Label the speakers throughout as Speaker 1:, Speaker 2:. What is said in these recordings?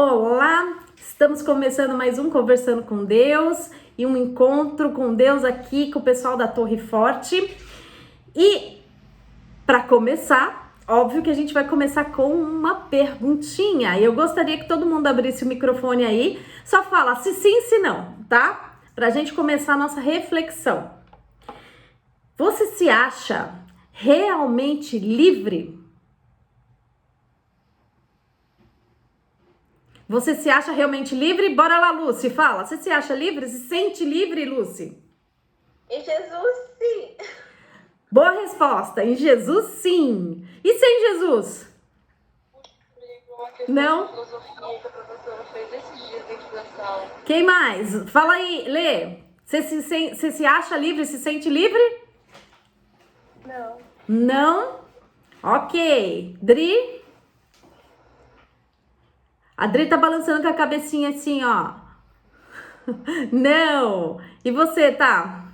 Speaker 1: Olá, estamos começando mais um Conversando com Deus e um encontro com Deus aqui com o pessoal da Torre Forte. E para começar, óbvio que a gente vai começar com uma perguntinha. Eu gostaria que todo mundo abrisse o microfone aí, só fala se sim, se não, tá? Pra gente começar a nossa reflexão. Você se acha realmente livre? Você se acha realmente livre? Bora lá, Lúcia, fala. Você se acha livre? Se sente livre, Lúcia?
Speaker 2: Em Jesus, sim.
Speaker 1: Boa resposta. Em Jesus, sim. E sem Jesus? Não?
Speaker 2: De filosofia que a professora fez esses dias dentro da sala.
Speaker 1: Quem mais? Fala aí, Lê. Você se acha livre? Se sente livre?
Speaker 2: Não.
Speaker 1: Não? Ok. Dri? A Dri tá balançando com a cabecinha assim, ó. Não. E você, tá?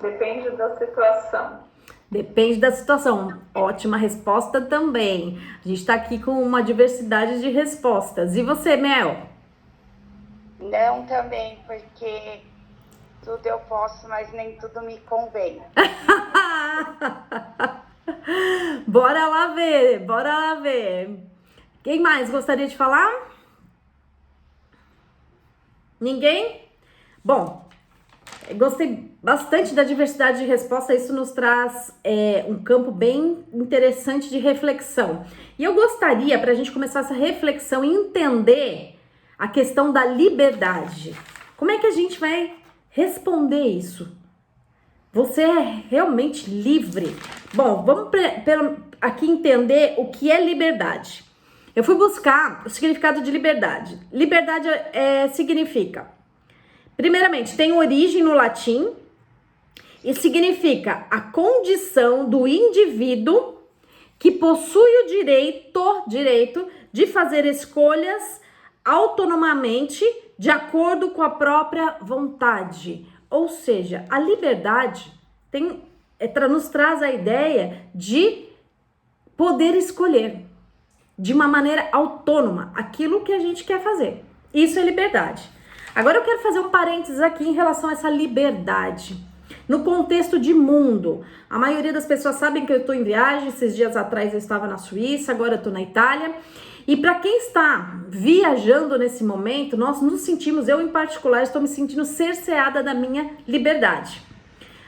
Speaker 2: Depende da situação.
Speaker 1: Depende da situação. Ótima resposta também. A gente tá aqui com uma diversidade de respostas. E você, Mel?
Speaker 3: Não também, porque tudo eu posso, mas nem tudo me convém.
Speaker 1: Bora lá ver, bora lá ver. Quem mais gostaria de falar? Ninguém? Bom, gostei bastante da diversidade de resposta. Isso nos traz um campo bem interessante de reflexão. E eu gostaria, para a gente começar essa reflexão, entender a questão da liberdade. Como é que a gente vai responder isso? Você é realmente livre? Bom, vamos aqui entender o que é liberdade. Eu fui buscar o significado de liberdade. Liberdade significa, primeiramente, tem origem no latim e significa a condição do indivíduo que possui o direito de fazer escolhas autonomamente de acordo com a própria vontade. Ou seja, a liberdade nos traz a ideia de poder escolher de uma maneira autônoma aquilo que a gente quer fazer. Isso é liberdade. Agora eu quero fazer um parênteses aqui em relação a essa liberdade. No contexto de mundo, a maioria das pessoas sabem que eu estou em viagem. Esses dias atrás eu estava na Suíça, agora eu estou na Itália. E para quem está viajando nesse momento, nós nos sentimos, eu em particular, estou me sentindo cerceada da minha liberdade.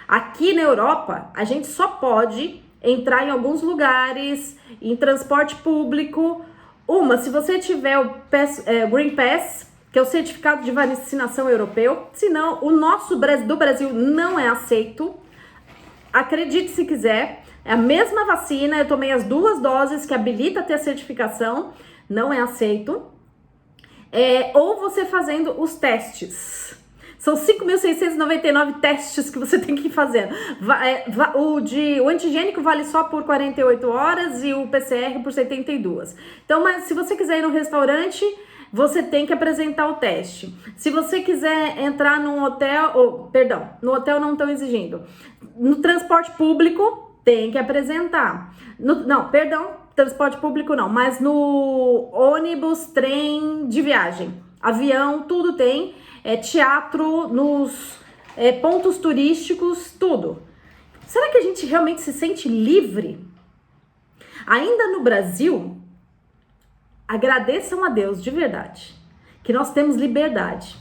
Speaker 1: Aqui na Europa, a gente só pode entrar em alguns lugares, em transporte público. Se você tiver o Green Pass, que é o certificado de vacinação europeu, senão o nosso do Brasil não é aceito. Acredite se quiser, é a mesma vacina, eu tomei as 2 doses que habilita a ter a certificação, não é aceito. Ou você fazendo os testes. São 5.699 testes que você tem que ir fazendo. O antigênico vale só por 48 horas e o PCR por 72. Então, mas se você quiser ir no restaurante, você tem que apresentar o teste. Se você quiser entrar num hotel, no hotel não estão exigindo. No transporte público, tem que apresentar. Transporte público não, mas no ônibus, trem de viagem, avião, tudo tem. Teatro, nos pontos turísticos, tudo. Será que a gente realmente se sente livre? Ainda no Brasil, agradeçam a Deus de verdade, que nós temos liberdade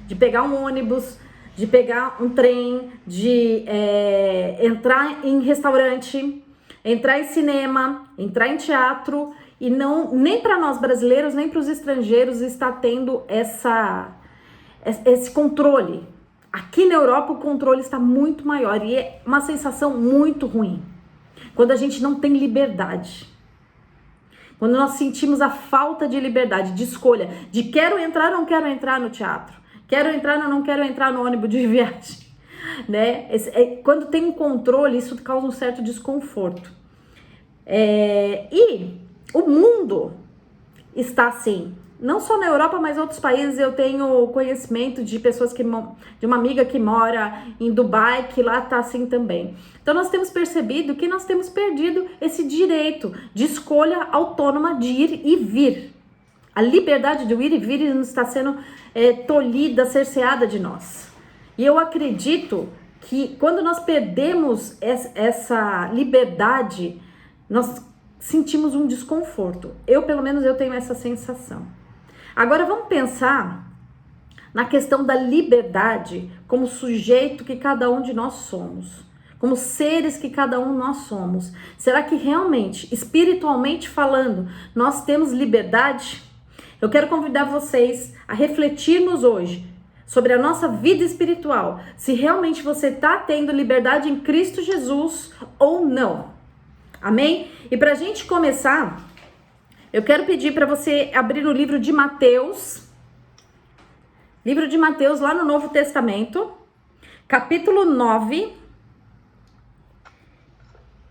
Speaker 1: de pegar um ônibus, de pegar um trem, de entrar em restaurante, entrar em cinema, entrar em teatro, e não, nem para nós brasileiros, nem para os estrangeiros está tendo esse controle. Aqui na Europa o controle está muito maior e é uma sensação muito ruim quando a gente não tem liberdade. Quando nós sentimos a falta de liberdade, de escolha, de quero entrar ou não quero entrar no teatro, quero entrar ou não quero entrar no ônibus de viagem, né? Quando tem um controle, isso causa um certo desconforto. E o mundo está assim. não só na Europa, mas em outros países. Eu tenho conhecimento de pessoas de uma amiga que mora em Dubai, que lá tá assim também. Então nós temos percebido que nós temos perdido esse direito de escolha autônoma de ir e vir. A liberdade de ir e vir nos está sendo tolhida, cerceada de nós. E eu acredito que quando nós perdemos essa liberdade, nós sentimos um desconforto. Pelo menos, eu tenho essa sensação. Agora, vamos pensar na questão da liberdade como sujeito que cada um de nós somos, como seres que cada um nós somos. Será que realmente, espiritualmente falando, nós temos liberdade? Eu quero convidar vocês a refletirmos hoje sobre a nossa vida espiritual, se realmente você está tendo liberdade em Cristo Jesus ou não. Amém? E para a gente começar, eu quero pedir para você abrir o livro de Mateus, lá no Novo Testamento, capítulo 9,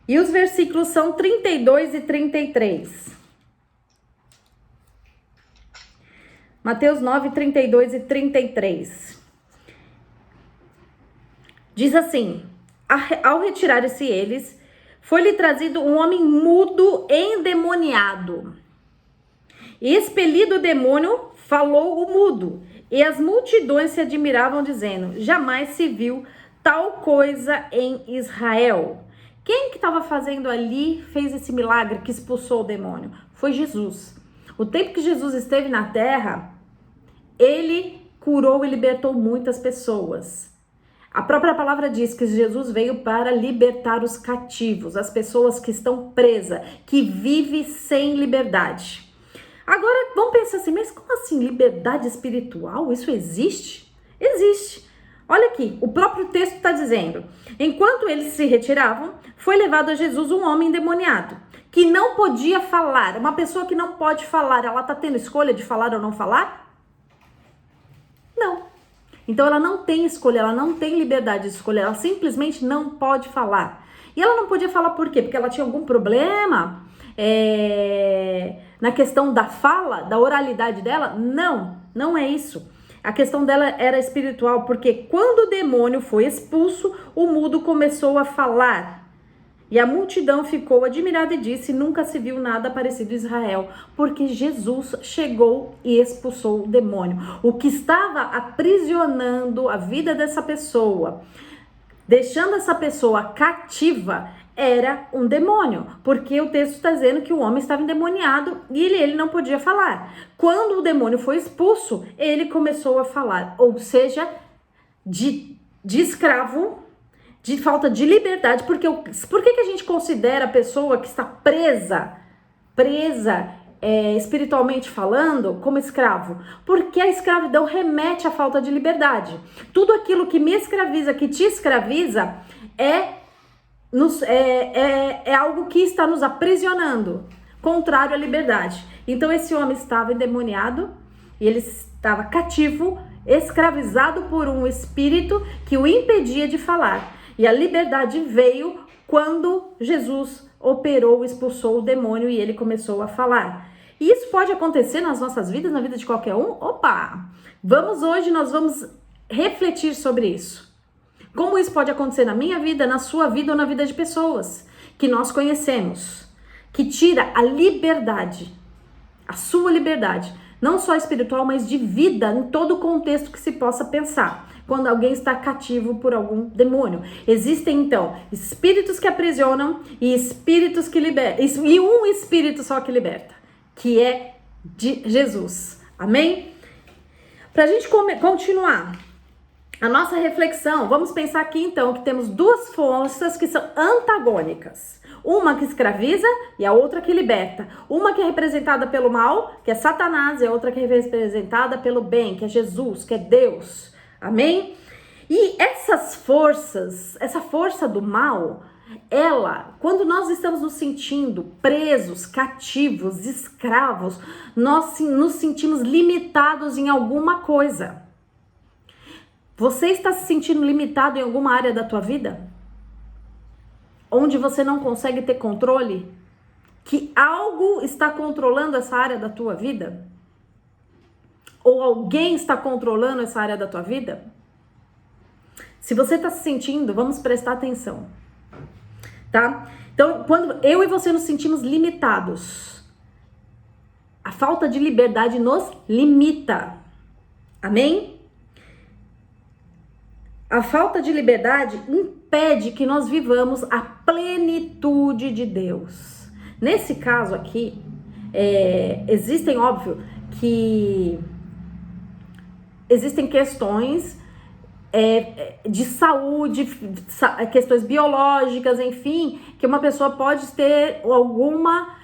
Speaker 1: e os versículos são 32 e 33. Mateus 9, 32 e 33. Diz assim: ao retirarem-se eles, foi-lhe trazido um homem mudo endemoniado. E expelido o demônio, falou o mudo. E as multidões se admiravam, dizendo: jamais se viu tal coisa em Israel. Quem que estava fazendo ali, fez esse milagre que expulsou o demônio? Foi Jesus. O tempo que Jesus esteve na terra, ele curou e libertou muitas pessoas. A própria palavra diz que Jesus veio para libertar os cativos, as pessoas que estão presas, que vivem sem liberdade. Agora, vamos pensar assim, mas como assim liberdade espiritual? Isso existe? Existe. Olha aqui, o próprio texto está dizendo: enquanto eles se retiravam, foi levado a Jesus um homem endemoniado, que não podia falar. Uma pessoa que não pode falar, ela está tendo escolha de falar ou não falar? Não. Então ela não tem escolha, ela não tem liberdade de escolher, ela simplesmente não pode falar. E ela não podia falar por quê? Porque ela tinha algum problema na questão da fala, da oralidade dela? Não, não é isso. A questão dela era espiritual, porque quando o demônio foi expulso, o mudo começou a falar. E a multidão ficou admirada e disse: nunca se viu nada parecido em Israel, porque Jesus chegou e expulsou o demônio. O que estava aprisionando a vida dessa pessoa, deixando essa pessoa cativa, era um demônio, porque o texto está dizendo que o homem estava endemoniado e ele não podia falar. Quando o demônio foi expulso, ele começou a falar, ou seja, de escravo, de falta de liberdade. Por que a gente considera a pessoa que está presa espiritualmente falando, como escravo? Porque a escravidão remete à falta de liberdade. Tudo aquilo que me escraviza, que te escraviza, é algo que está nos aprisionando, contrário à liberdade. Então esse homem estava endemoniado e ele estava cativo, escravizado por um espírito que o impedia de falar. E a liberdade veio quando Jesus operou, expulsou o demônio e ele começou a falar. E isso pode acontecer nas nossas vidas, na vida de qualquer um? Opa! Nós vamos refletir sobre isso. Como isso pode acontecer na minha vida, na sua vida ou na vida de pessoas que nós conhecemos, que tira a liberdade, a sua liberdade, não só espiritual, mas de vida, em todo o contexto que se possa pensar, quando alguém está cativo por algum demônio. Existem, então, espíritos que aprisionam e espíritos que libertam, e um espírito só que liberta, que é de Jesus. Amém? Pra gente continuar a nossa reflexão, vamos pensar aqui então que temos duas forças que são antagônicas. Uma que escraviza e a outra que liberta. Uma que é representada pelo mal, que é Satanás, e a outra que é representada pelo bem, que é Jesus, que é Deus. Amém? E essas forças, essa força do mal, ela, quando nós estamos nos sentindo presos, cativos, escravos, nós nos sentimos limitados em alguma coisa. Você está se sentindo limitado em alguma área da tua vida? Onde você não consegue ter controle? Que algo está controlando essa área da tua vida? ou alguém está controlando essa área da tua vida? Se você está se sentindo, vamos prestar atenção, tá? Então, quando eu e você nos sentimos limitados, a falta de liberdade nos limita. Amém? A falta de liberdade impede que nós vivamos a plenitude de Deus. Nesse caso aqui, existem, óbvio, que existem questões de saúde, questões biológicas, enfim, que uma pessoa pode ter alguma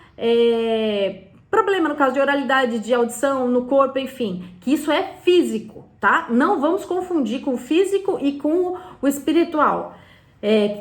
Speaker 1: problema, no caso de oralidade, de audição, no corpo, enfim, que isso é físico, tá? Não vamos confundir com o físico e com o espiritual.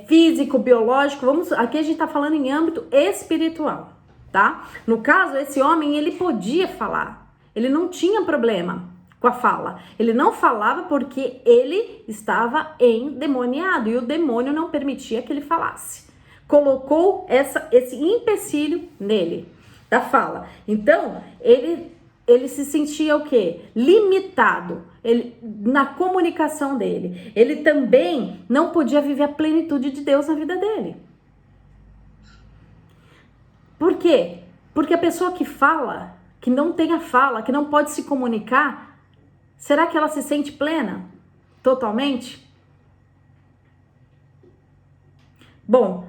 Speaker 1: Físico, biológico, aqui a gente tá falando em âmbito espiritual, tá? No caso, esse homem, ele podia falar, ele não tinha problema com a fala. Ele não falava porque ele estava endemoniado e o demônio não permitia que ele falasse. Colocou esse empecilho nele, da fala. Então, ele se sentia o quê? Limitado na comunicação dele. Ele também não podia viver a plenitude de Deus na vida dele. Por quê? Porque a pessoa que fala, que não tem a fala, que não pode se comunicar, será que ela se sente plena? Totalmente? Bom,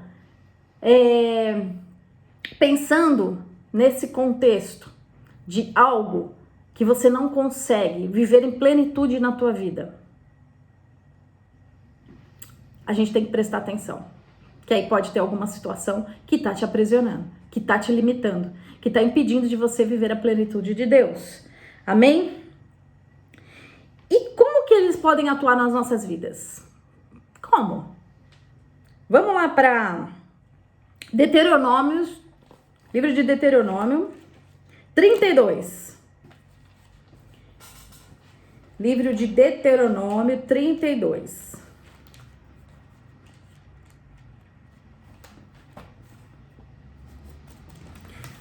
Speaker 1: pensando nesse contexto de algo que você não consegue viver em plenitude na tua vida, a gente tem que prestar atenção. Que aí pode ter alguma situação que está te aprisionando, que está te limitando, que está impedindo de você viver a plenitude de Deus. Amém? E como que eles podem atuar nas nossas vidas? Como? Vamos lá para Deuteronômio, livro de Deuteronômio 32. Livro de Deuteronômio 32.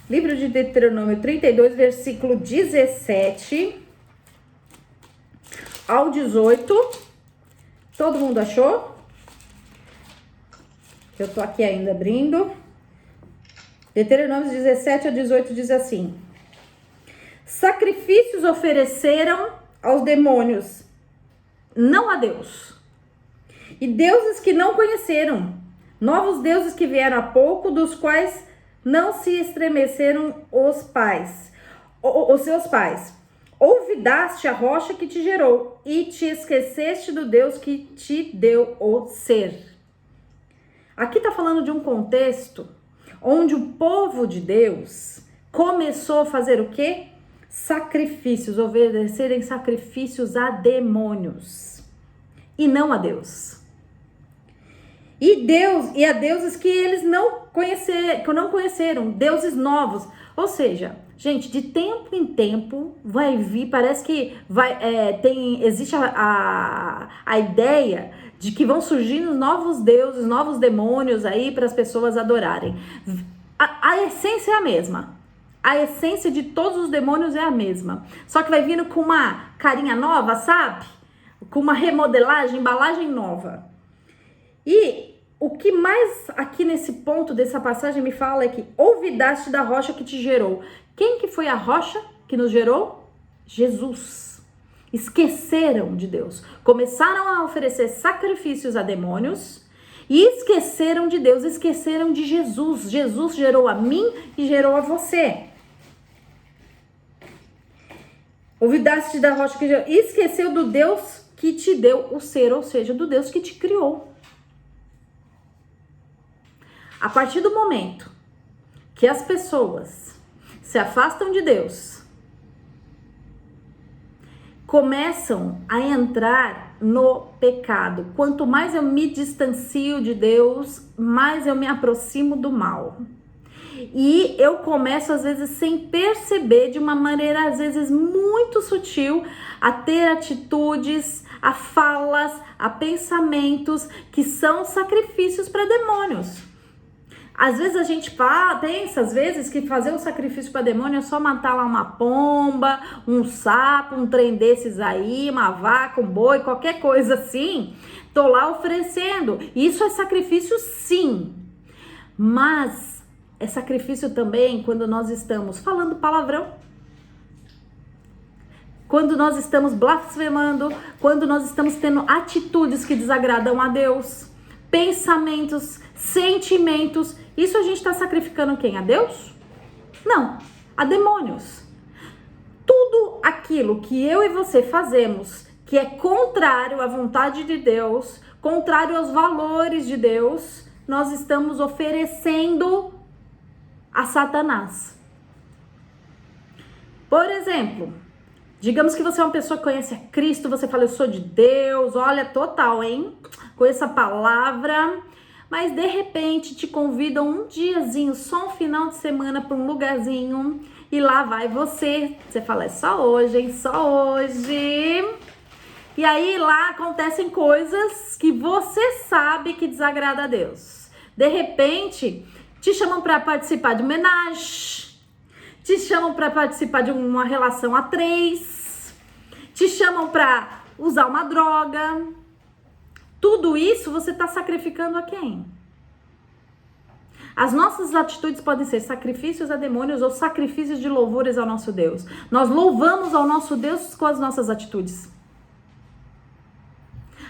Speaker 1: Livro de Deuteronômio 32, versículo 17 ao 18. Todo mundo achou? Eu tô aqui ainda abrindo. Deuteronômio 17 a 18 diz assim: sacrifícios ofereceram aos demônios, não a Deus. E deuses que não conheceram, novos deuses que vieram há pouco, dos quais não se estremeceram os seus pais. Olvidaste a rocha que te gerou e te esqueceste do Deus que te deu o ser. Aqui está falando de um contexto onde o povo de Deus começou a fazer o quê? Sacrifícios, oferecerem sacrifícios a demônios e não a Deus. E a deuses que eles não conheceram, deuses novos. Ou seja, gente, de tempo em tempo vai vir, parece que existe a ideia de que vão surgindo novos deuses, novos demônios aí para as pessoas adorarem. A essência é a mesma. A essência de todos os demônios é a mesma. Só que vai vindo com uma carinha nova, sabe? Com uma remodelagem, embalagem nova. E o que mais aqui nesse ponto dessa passagem me fala é que olvidaste da rocha que te gerou. Quem que foi a rocha que nos gerou? Jesus. Esqueceram de Deus. Começaram a oferecer sacrifícios a demônios e esqueceram de Deus, esqueceram de Jesus. Jesus gerou a mim e gerou a você. Olvidaste da rocha que gerou e esqueceu do Deus que te deu o ser, ou seja, do Deus que te criou. A partir do momento que as pessoas se afastam de Deus, começam a entrar no pecado. Quanto mais eu me distancio de Deus, mais eu me aproximo do mal. E eu começo, às vezes, sem perceber, de uma maneira, às vezes, muito sutil, a ter atitudes, a falas, a pensamentos que são sacrifícios para demônios. Às vezes a gente pensa, às vezes, que fazer um sacrifício para demônio é só matar lá uma pomba, um sapo, um trem desses aí, uma vaca, um boi, qualquer coisa assim. Tô lá oferecendo. Isso é sacrifício, sim. Mas é sacrifício também quando nós estamos falando palavrão, quando nós estamos blasfemando, quando nós estamos tendo atitudes que desagradam a Deus, pensamentos, sentimentos. Isso a gente está sacrificando quem? A Deus? Não, a demônios. Tudo aquilo que eu e você fazemos que é contrário à vontade de Deus, contrário aos valores de Deus, nós estamos oferecendo a Satanás. Por exemplo, digamos que você é uma pessoa que conhece a Cristo, você fala, eu sou de Deus, olha, total, hein? Conheço a palavra, mas de repente te convidam um diazinho, só um final de semana para um lugarzinho, e lá vai você. Você fala, é só hoje, hein? Só hoje. E aí lá acontecem coisas que você sabe que desagrada a Deus. De repente, te chamam para participar de homenagem, te chamam para participar de uma relação a 3, te chamam para usar uma droga. Tudo isso você está sacrificando a quem? As nossas atitudes podem ser sacrifícios a demônios ou sacrifícios de louvores ao nosso Deus. Nós louvamos ao nosso Deus com as nossas atitudes.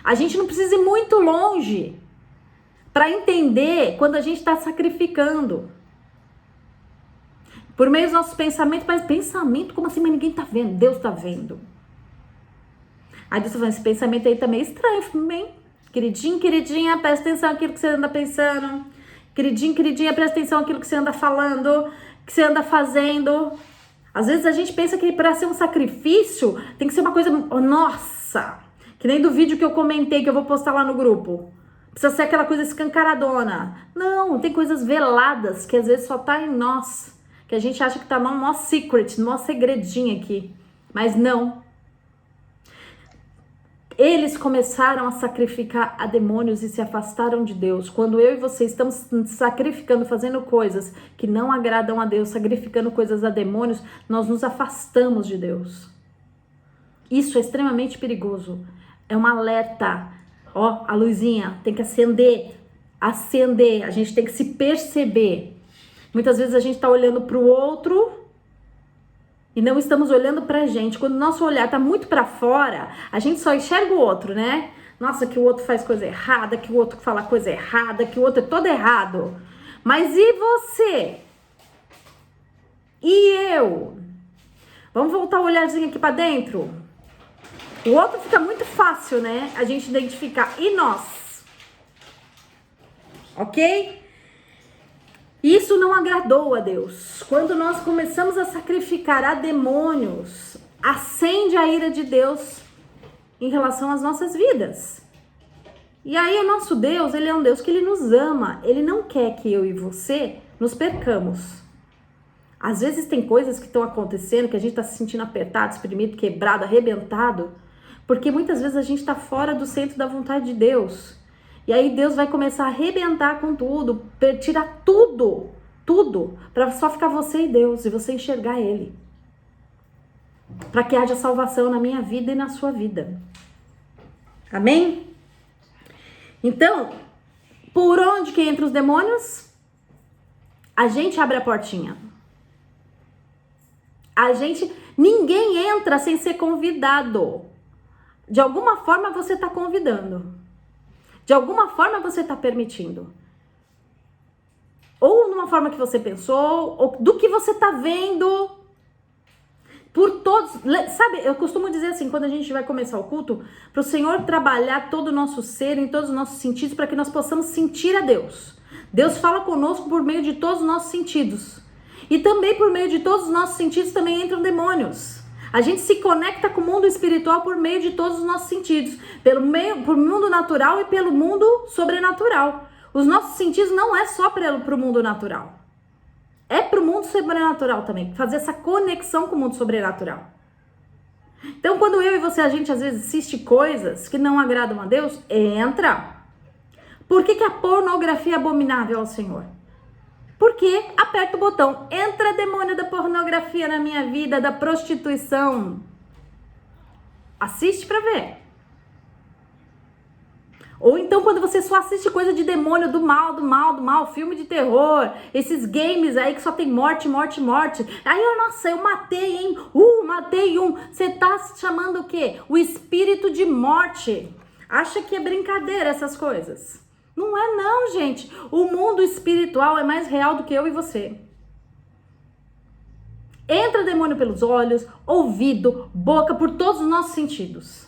Speaker 1: A gente não precisa ir muito longe para entender quando a gente está sacrificando. Por meio dos nossos pensamentos, mas pensamento, como assim? Mas ninguém tá vendo, Deus tá vendo. Aí Deus tá falando, esse pensamento aí tá meio estranho, hein? Queridinho, queridinha, presta atenção naquilo que você anda pensando. Queridinho, queridinha, presta atenção naquilo que você anda falando, que você anda fazendo. Às vezes a gente pensa que para ser um sacrifício tem que ser uma coisa, nossa, que nem do vídeo que eu comentei, que eu vou postar lá no grupo. Precisa ser aquela coisa escancaradona. Não, tem coisas veladas que às vezes só tá em nós, que a gente acha que tá no nosso secret, no nosso segredinho aqui. Mas não. Eles começaram a sacrificar a demônios e se afastaram de Deus. Quando eu e você estamos sacrificando, fazendo coisas que não agradam a Deus, sacrificando coisas a demônios, nós nos afastamos de Deus. Isso é extremamente perigoso. É um alerta. Ó, a luzinha tem que acender. Acender. A gente tem que se perceber. Muitas vezes a gente tá olhando pro outro e não estamos olhando pra gente. Quando o nosso olhar tá muito pra fora, a gente só enxerga o outro, né? Nossa, que o outro faz coisa errada, que o outro fala coisa errada, que o outro é todo errado. Mas e você? E eu? Vamos voltar o olharzinho aqui pra dentro? O outro fica muito fácil, né? A gente identificar. E nós? Ok? Isso não agradou a Deus. Quando nós começamos a sacrificar a demônios, acende a ira de Deus em relação às nossas vidas. E aí o nosso Deus, ele é um Deus que ele nos ama. Ele não quer que eu e você nos percamos. Às vezes tem coisas que estão acontecendo que a gente está se sentindo apertado, exprimido, quebrado, arrebentado, porque muitas vezes a gente está fora do centro da vontade de Deus. E aí Deus vai começar a arrebentar com tudo, tirar tudo, para só ficar você e Deus, e você enxergar Ele. Para que haja salvação na minha vida e na sua vida. Amém? Então, por onde que entra os demônios? A gente abre a portinha. Ninguém entra sem ser convidado. De alguma forma você está convidando. De alguma forma você está permitindo. Ou numa forma que você pensou, ou do que você está vendo. Por todos, sabe, eu costumo dizer assim, quando a gente vai começar o culto, para o Senhor trabalhar todo o nosso ser, em todos os nossos sentidos, para que nós possamos sentir a Deus. Deus fala conosco por meio de todos os nossos sentidos. E também por meio de todos os nossos sentidos também entram demônios. A gente se conecta com o mundo espiritual por meio de todos os nossos sentidos. Por mundo natural e pelo mundo sobrenatural. Os nossos sentidos não é só para o mundo natural. É para o mundo sobrenatural também. Fazer essa conexão com o mundo sobrenatural. Então, quando eu e você, a gente às vezes assiste coisas que não agradam a Deus, entra. Por que a pornografia é abominável ao Senhor? Porque aperta o botão, entra demônio da pornografia na minha vida, da prostituição. Assiste pra ver. Ou então quando você só assiste coisa de demônio, do mal, filme de terror, esses games aí que só tem morte. Aí, nossa, eu matei, hein? Matei um. Você tá chamando o quê? O espírito de morte. Acha que é brincadeira essas coisas? Não é não, gente. O mundo espiritual é mais real do que eu e você. Entra demônio pelos olhos, ouvido, boca, por todos os nossos sentidos.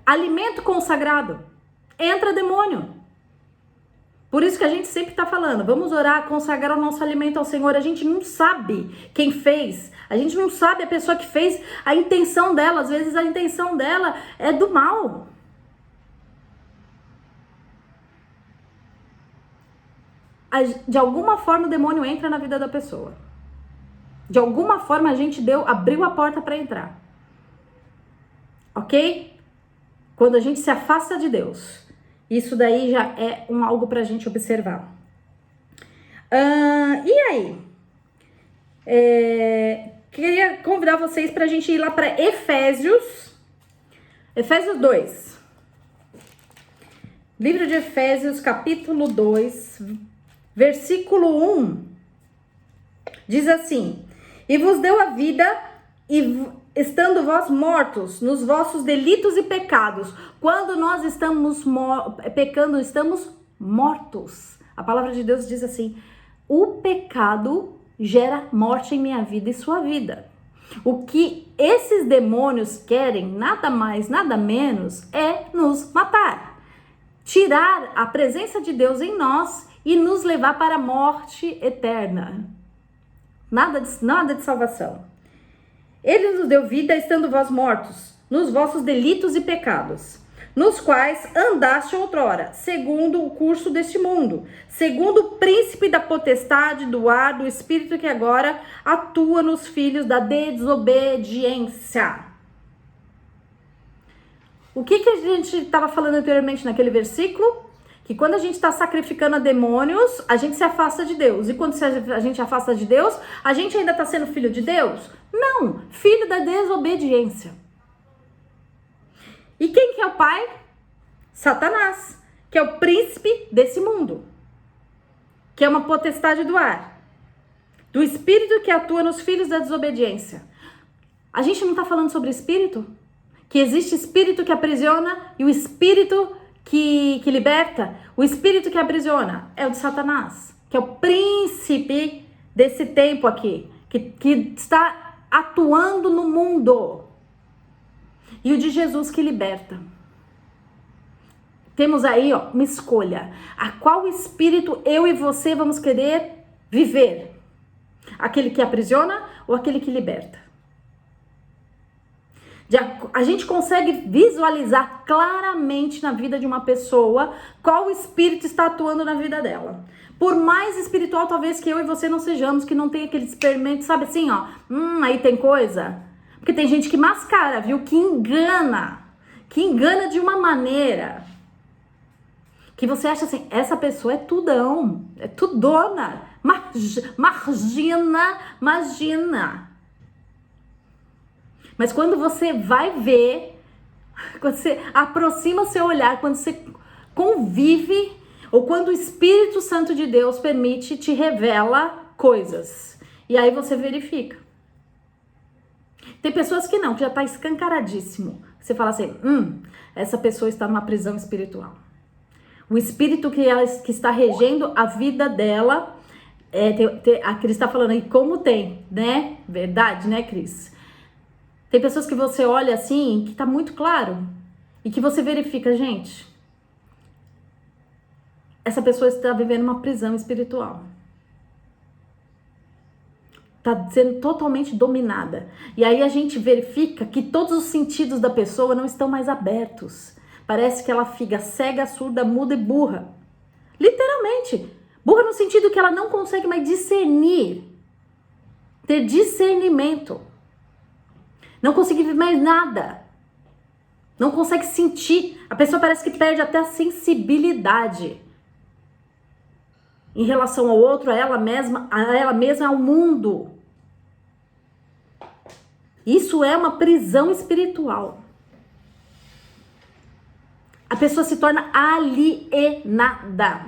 Speaker 1: Alimento consagrado. Entra demônio. Por isso que a gente sempre tá falando, vamos orar, consagrar o nosso alimento ao Senhor. A gente não sabe quem fez, a gente não sabe a pessoa que fez, a intenção dela. Às vezes a intenção dela é do mal. De alguma forma o demônio entra na vida da pessoa. De alguma forma a gente abriu a porta para entrar. Ok? Quando a gente se afasta de Deus. Isso daí já é algo pra gente observar. E aí? Queria convidar vocês pra gente ir lá pra Efésios 2. Livro de Efésios, capítulo 2, versículo 1. Diz assim: e vos deu a vida, estando vós mortos nos vossos delitos e pecados. Quando nós estamos pecando, estamos mortos. A palavra de Deus diz assim: o pecado gera morte em minha vida e sua vida. O que esses demônios querem, nada mais, nada menos, é nos matar. Tirar a presença de Deus em nós e nos levar para a morte eterna. Nada de salvação. Ele nos deu vida, estando vós mortos nos vossos delitos e pecados, nos quais andaste outrora, segundo o curso deste mundo, segundo o príncipe da potestade do ar, do espírito que agora atua nos filhos da desobediência. O que a gente estava falando anteriormente naquele versículo? Que quando a gente está sacrificando a demônios, a gente se afasta de Deus. E quando a gente afasta de Deus, a gente ainda está sendo filho de Deus? Não, filho da desobediência. E quem que é o pai? Satanás, que é o príncipe desse mundo. Que é uma potestade do ar. Do espírito que atua nos filhos da desobediência. A gente não está falando sobre espírito? Que existe espírito que aprisiona e o espírito que liberta. O espírito que aprisiona é o de Satanás, que é o príncipe desse tempo aqui, que está atuando no mundo. E o de Jesus que liberta. Temos aí, uma escolha. A qual espírito eu e você vamos querer viver? Aquele que aprisiona ou aquele que liberta? A gente consegue visualizar claramente na vida de uma pessoa qual espírito está atuando na vida dela. Por mais espiritual talvez que eu e você não sejamos, que não tem aquele experimento, sabe assim, aí tem coisa. Porque tem gente que mascara, viu? Que engana de uma maneira que você acha assim, essa pessoa é tudão, é tudona, imagina. Mas quando você vai ver, quando você aproxima seu olhar, quando você convive, ou quando o Espírito Santo de Deus permite, te revela coisas. E aí você verifica. Tem pessoas que não, que já tá escancaradíssimo. Você fala assim, essa pessoa está numa prisão espiritual. O espírito que está regendo a vida dela, a Cris está falando aí como tem, né? Verdade, né, Cris? Tem pessoas que você olha assim, que tá muito claro, e que você verifica, gente, essa pessoa está vivendo uma prisão espiritual. Tá sendo totalmente dominada. E aí a gente verifica que todos os sentidos da pessoa não estão mais abertos. Parece que ela fica cega, surda, muda e burra. Literalmente. Burra no sentido que ela não consegue mais discernir. Ter discernimento. Não consegue ver mais nada. Não consegue sentir. A pessoa parece que perde até a sensibilidade. em relação ao outro, a ela mesma, ao mundo. Isso é uma prisão espiritual. A pessoa se torna alienada.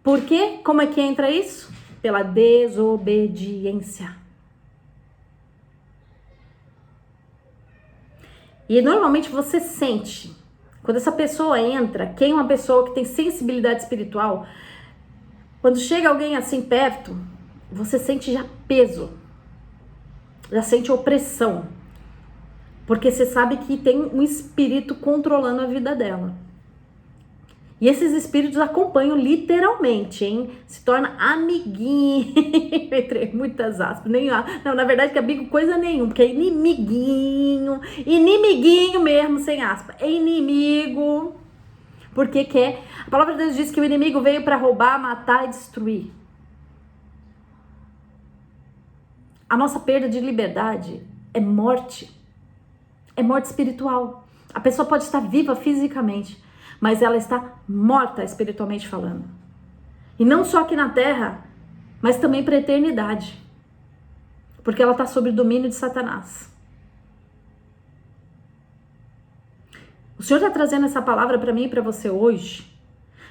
Speaker 1: Por quê? Como é que entra isso? Pela desobediência. E normalmente você sente, quando essa pessoa entra, quem é uma pessoa que tem sensibilidade espiritual, quando chega alguém assim perto, você sente já peso, já sente opressão, porque você sabe que tem um espírito controlando a vida dela. E esses espíritos acompanham literalmente, hein? Se torna amiguinho, entre muitas aspas. Não, na verdade que amigo coisa nenhuma, porque é inimiguinho mesmo, sem aspas. É inimigo, porque quer. A palavra de Deus diz que o inimigo veio para roubar, matar e destruir. A nossa perda de liberdade é morte espiritual. A pessoa pode estar viva fisicamente, mas ela está morta espiritualmente falando. E não só aqui na terra, mas também para a eternidade. Porque ela está sob o domínio de Satanás. O Senhor está trazendo essa palavra para mim e para você hoje,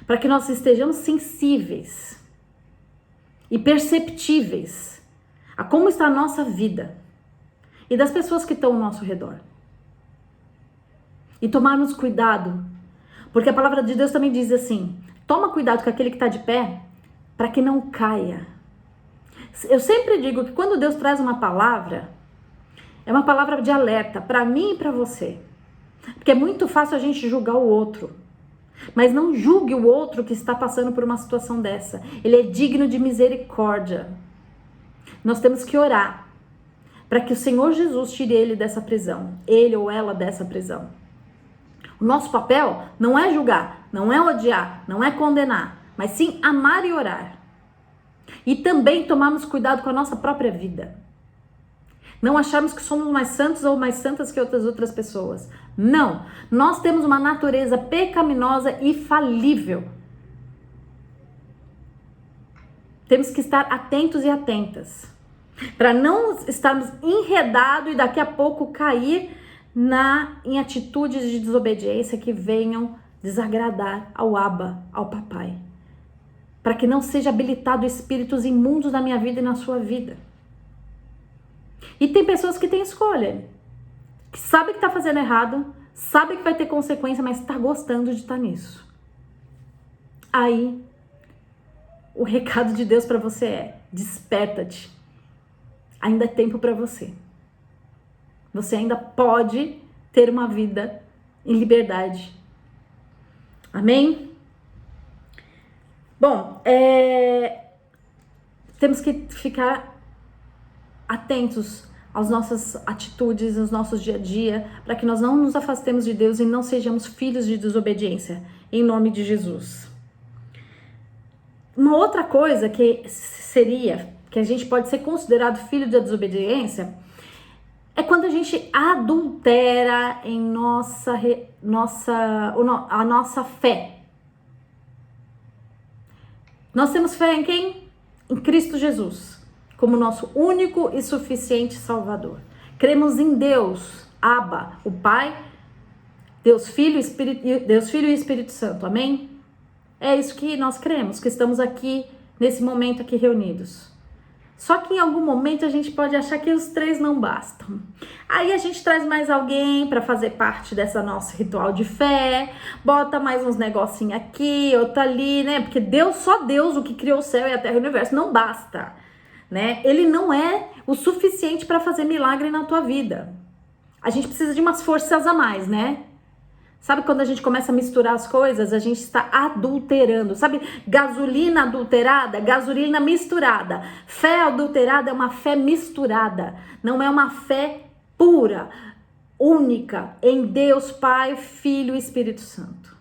Speaker 1: para que nós estejamos sensíveis e perceptíveis a como está a nossa vida e das pessoas que estão ao nosso redor. E tomarmos cuidado, porque a palavra de Deus também diz assim: toma cuidado com aquele que está de pé, para que não caia. Eu sempre digo que quando Deus traz uma palavra, é uma palavra de alerta para mim e para você. Porque é muito fácil a gente julgar o outro. Mas não julgue o outro que está passando por uma situação dessa. Ele é digno de misericórdia. Nós temos que orar para que o Senhor Jesus tire ele dessa prisão. Ele ou ela dessa prisão. O nosso papel não é julgar, não é odiar, não é condenar, mas sim amar e orar. E também tomarmos cuidado com a nossa própria vida. Não acharmos que somos mais santos ou mais santas que outras pessoas. Não, nós temos uma natureza pecaminosa e falível. Temos que estar atentos e atentas, para não estarmos enredados e daqui a pouco cair em atitudes de desobediência que venham desagradar ao Abba, ao Papai. Para que não seja habilitado espíritos imundos na minha vida e na sua vida. E tem pessoas que têm escolha, que sabe que está fazendo errado, sabe que vai ter consequência, mas está gostando de estar nisso. Aí, o recado de Deus para você é: desperta-te. Ainda é tempo para você. Você ainda pode ter uma vida em liberdade. Amém? Bom, temos que ficar atentos às nossas atitudes, aos nossos dia a dia, para que nós não nos afastemos de Deus e não sejamos filhos de desobediência, em nome de Jesus. Uma outra coisa que a gente pode ser considerado filho da desobediência, é quando a gente adultera em a nossa fé. Nós temos fé em quem? Em Cristo Jesus, como nosso único e suficiente Salvador. Cremos em Deus, Abba, o Pai, Deus Filho e Espírito Santo. Amém? É isso que nós cremos, que estamos aqui, nesse momento aqui reunidos. Só que em algum momento a gente pode achar que os três não bastam. Aí a gente traz mais alguém para fazer parte dessa nosso ritual de fé, bota mais uns negocinhos aqui, outro ali, né? Porque só Deus, o que criou o céu e a terra e o universo, não basta, né? Ele não é o suficiente para fazer milagre na tua vida. A gente precisa de umas forças a mais, né? Sabe quando a gente começa a misturar as coisas, a gente está adulterando. Sabe, gasolina adulterada, gasolina misturada. Fé adulterada é uma fé misturada. Não é uma fé pura, única, em Deus Pai, Filho e Espírito Santo.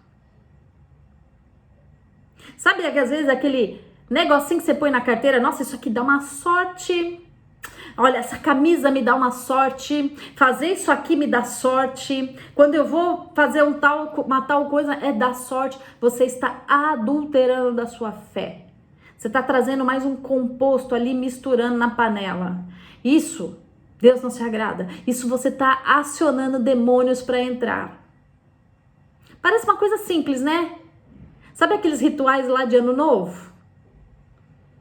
Speaker 1: Sabe, às vezes aquele negocinho que você põe na carteira, nossa, isso aqui dá uma sorte. Olha, essa camisa me dá uma sorte, fazer isso aqui me dá sorte, quando eu vou fazer uma tal coisa é dar sorte. Você está adulterando a sua fé. Você está trazendo mais um composto ali, misturando na panela. Isso, Deus não se agrada. Isso você está acionando demônios para entrar. Parece uma coisa simples, né? Sabe aqueles rituais lá de Ano Novo?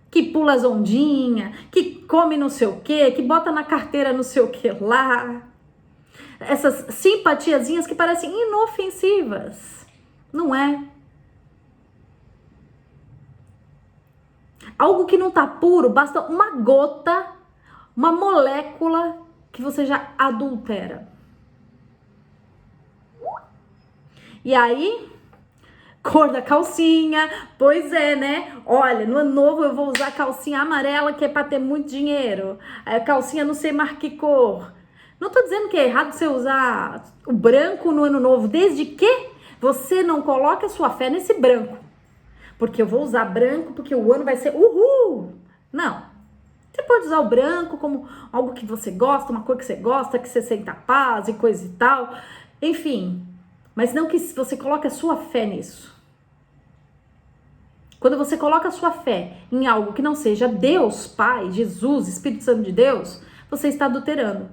Speaker 1: Que pula as ondinhas, que come não sei o quê, que bota na carteira não sei o que lá. Essas simpatiazinhas que parecem inofensivas. Não é? Algo que não tá puro, basta uma gota, uma molécula que você já adultera. E aí, cor da calcinha, pois é, né? Olha, no Ano Novo eu vou usar calcinha amarela, que é pra ter muito dinheiro. A calcinha não sei mais que cor. Não tô dizendo que é errado você usar o branco no Ano Novo, desde que você não coloque a sua fé nesse branco. Porque eu vou usar branco, porque o ano vai ser uhul. Não. Você pode usar o branco como algo que você gosta, uma cor que você senta paz e coisa e tal. Enfim, mas não que você coloque a sua fé nisso. Quando você coloca a sua fé em algo que não seja Deus, Pai, Jesus, Espírito Santo de Deus, você está adulterando.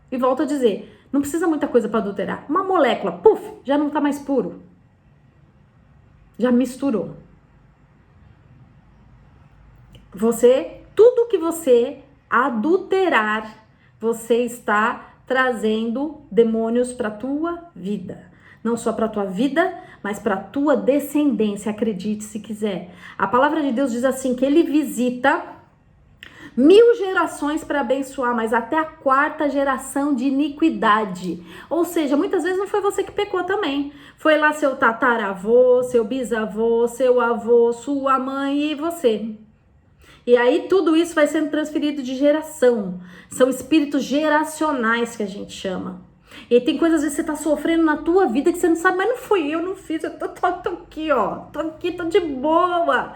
Speaker 1: E volto a dizer, não precisa muita coisa para adulterar. Uma molécula, puf, já não está mais puro. Já misturou. Tudo que você adulterar, você está trazendo demônios para a tua vida. Não só para a tua vida, mas para a tua descendência, acredite se quiser. A palavra de Deus diz assim, que ele visita 1000 gerações para abençoar, mas até a 4ª geração de iniquidade. Ou seja, muitas vezes não foi você que pecou também. Foi lá seu tataravô, seu bisavô, seu avô, sua mãe e você. E aí tudo isso vai sendo transferido de geração. São espíritos geracionais que a gente chama. E aí tem coisas que você tá sofrendo na tua vida que você não sabe, mas não fui eu, não fiz, eu tô aqui, ó. Tô aqui, tô de boa.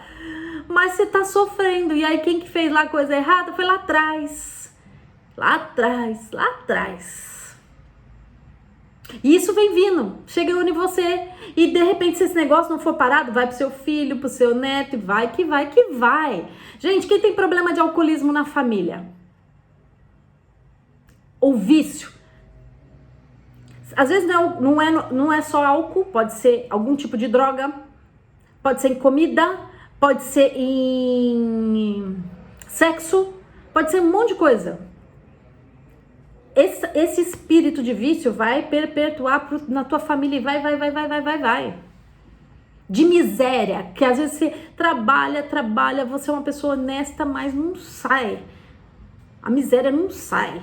Speaker 1: Mas você tá sofrendo. E aí quem que fez lá a coisa errada foi lá atrás. Lá atrás. E isso vem vindo, chegando em você. E de repente, se esse negócio não for parado, vai pro seu filho, pro seu neto, e vai que vai que vai. Gente, quem tem problema de alcoolismo na família? Ou vício? Às vezes não é só álcool, pode ser algum tipo de droga, pode ser em comida, pode ser em sexo, pode ser um monte de coisa. Esse espírito de vício vai perpetuar na tua família e vai. De miséria, que às vezes você trabalha, você é uma pessoa honesta, mas não sai. A miséria não sai.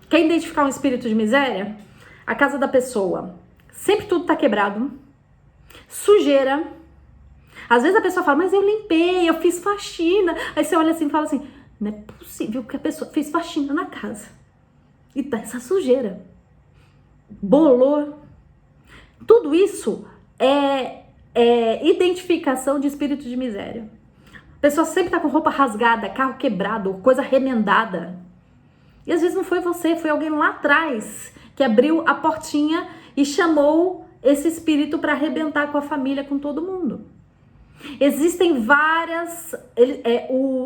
Speaker 1: Quer identificar um espírito de miséria? A casa da pessoa. Sempre tudo tá quebrado. Sujeira. Às vezes a pessoa fala, mas eu limpei, eu fiz faxina. Aí você olha assim e fala assim, não é possível que a pessoa fez faxina na casa. E tá essa sujeira. Bolor. Tudo isso é identificação de espírito de miséria. A pessoa sempre tá com roupa rasgada, carro quebrado, coisa remendada. E às vezes não foi você, foi alguém lá atrás que abriu a portinha e chamou esse espírito para arrebentar com a família, com todo mundo. Existem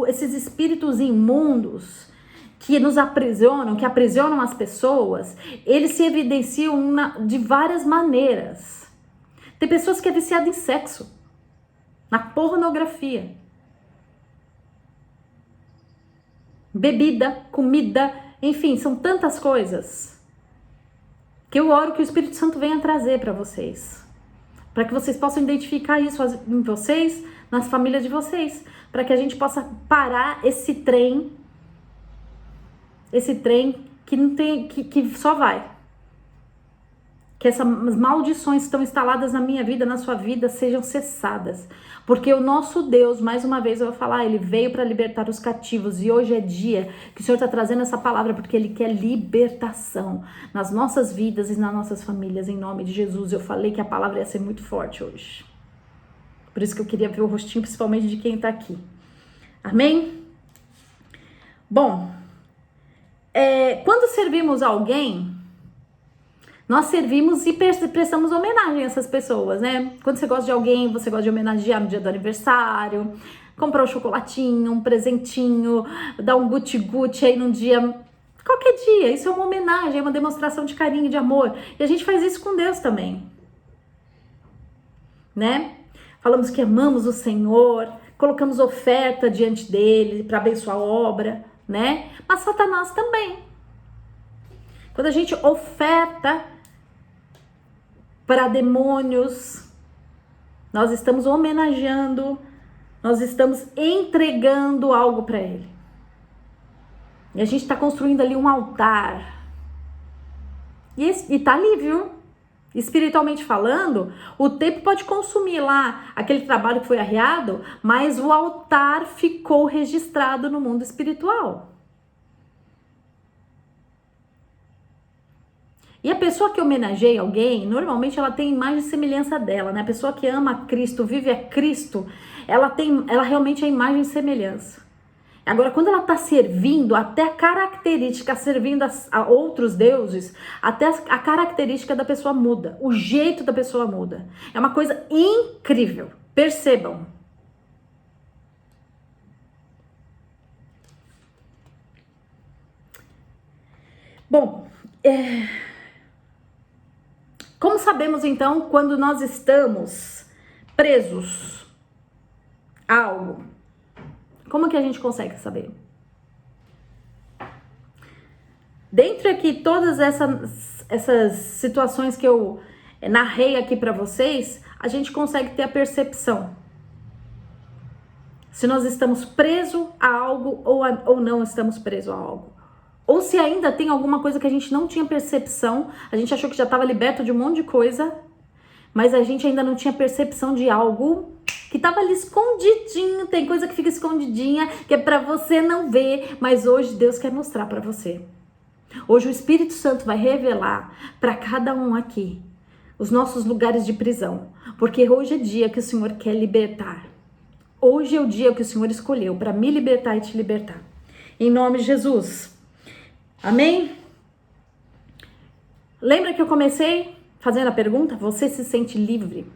Speaker 1: esses espíritos imundos que nos aprisionam, que aprisionam as pessoas, eles se evidenciam de várias maneiras. Tem pessoas que é viciada em sexo, na pornografia, bebida, comida, enfim, são tantas coisas que eu oro que o Espírito Santo venha trazer para vocês. Para que vocês possam identificar isso em vocês, nas famílias de vocês. Para que a gente possa parar esse trem que não tem, que só vai. Que essas maldições que estão instaladas na minha vida, na sua vida, sejam cessadas. Porque o nosso Deus, mais uma vez eu vou falar, ele veio para libertar os cativos. E hoje é dia que o Senhor está trazendo essa palavra, porque ele quer libertação nas nossas vidas e nas nossas famílias, em nome de Jesus. Eu falei que a palavra ia ser muito forte hoje. Por isso que eu queria ver o rostinho, principalmente de quem está aqui. Amém? Bom, quando servimos alguém, nós servimos e prestamos homenagem a essas pessoas, né? Quando você gosta de alguém, você gosta de homenagear no dia do aniversário, comprar um chocolatinho, um presentinho, dar um guti-guti aí num dia, qualquer dia. Isso é uma homenagem, é uma demonstração de carinho, de amor. E a gente faz isso com Deus também, né? Falamos que amamos o Senhor, colocamos oferta diante dele para abençoar a obra, né? Mas Satanás também. Quando a gente oferta para demônios, nós estamos homenageando, nós estamos entregando algo para ele. E a gente está construindo ali um altar. E tá ali, viu? Espiritualmente falando, o tempo pode consumir lá aquele trabalho que foi arreado, mas o altar ficou registrado no mundo espiritual. E a pessoa que homenageia alguém, normalmente ela tem imagem e semelhança dela, né? A pessoa que ama a Cristo, vive a Cristo, ela realmente é imagem e semelhança. Agora, quando ela está servindo, até a característica, servindo a outros deuses, até a característica da pessoa muda, o jeito da pessoa muda. É uma coisa incrível, percebam. Bom, como sabemos então quando nós estamos presos a algo? Como que a gente consegue saber? Dentre aqui todas essas situações que eu narrei aqui para vocês, a gente consegue ter a percepção se nós estamos presos a algo ou não estamos presos a algo. Ou se ainda tem alguma coisa que a gente não tinha percepção, a gente achou que já estava liberto de um monte de coisa, mas a gente ainda não tinha percepção de algo que estava ali escondidinho. Tem coisa que fica escondidinha, que é para você não ver, mas hoje Deus quer mostrar para você. Hoje o Espírito Santo vai revelar para cada um aqui os nossos lugares de prisão, porque hoje é dia que o Senhor quer libertar. Hoje é o dia que o Senhor escolheu para me libertar e te libertar. Em nome de Jesus. Amém? Lembra que eu comecei fazendo a pergunta? Você se sente livre?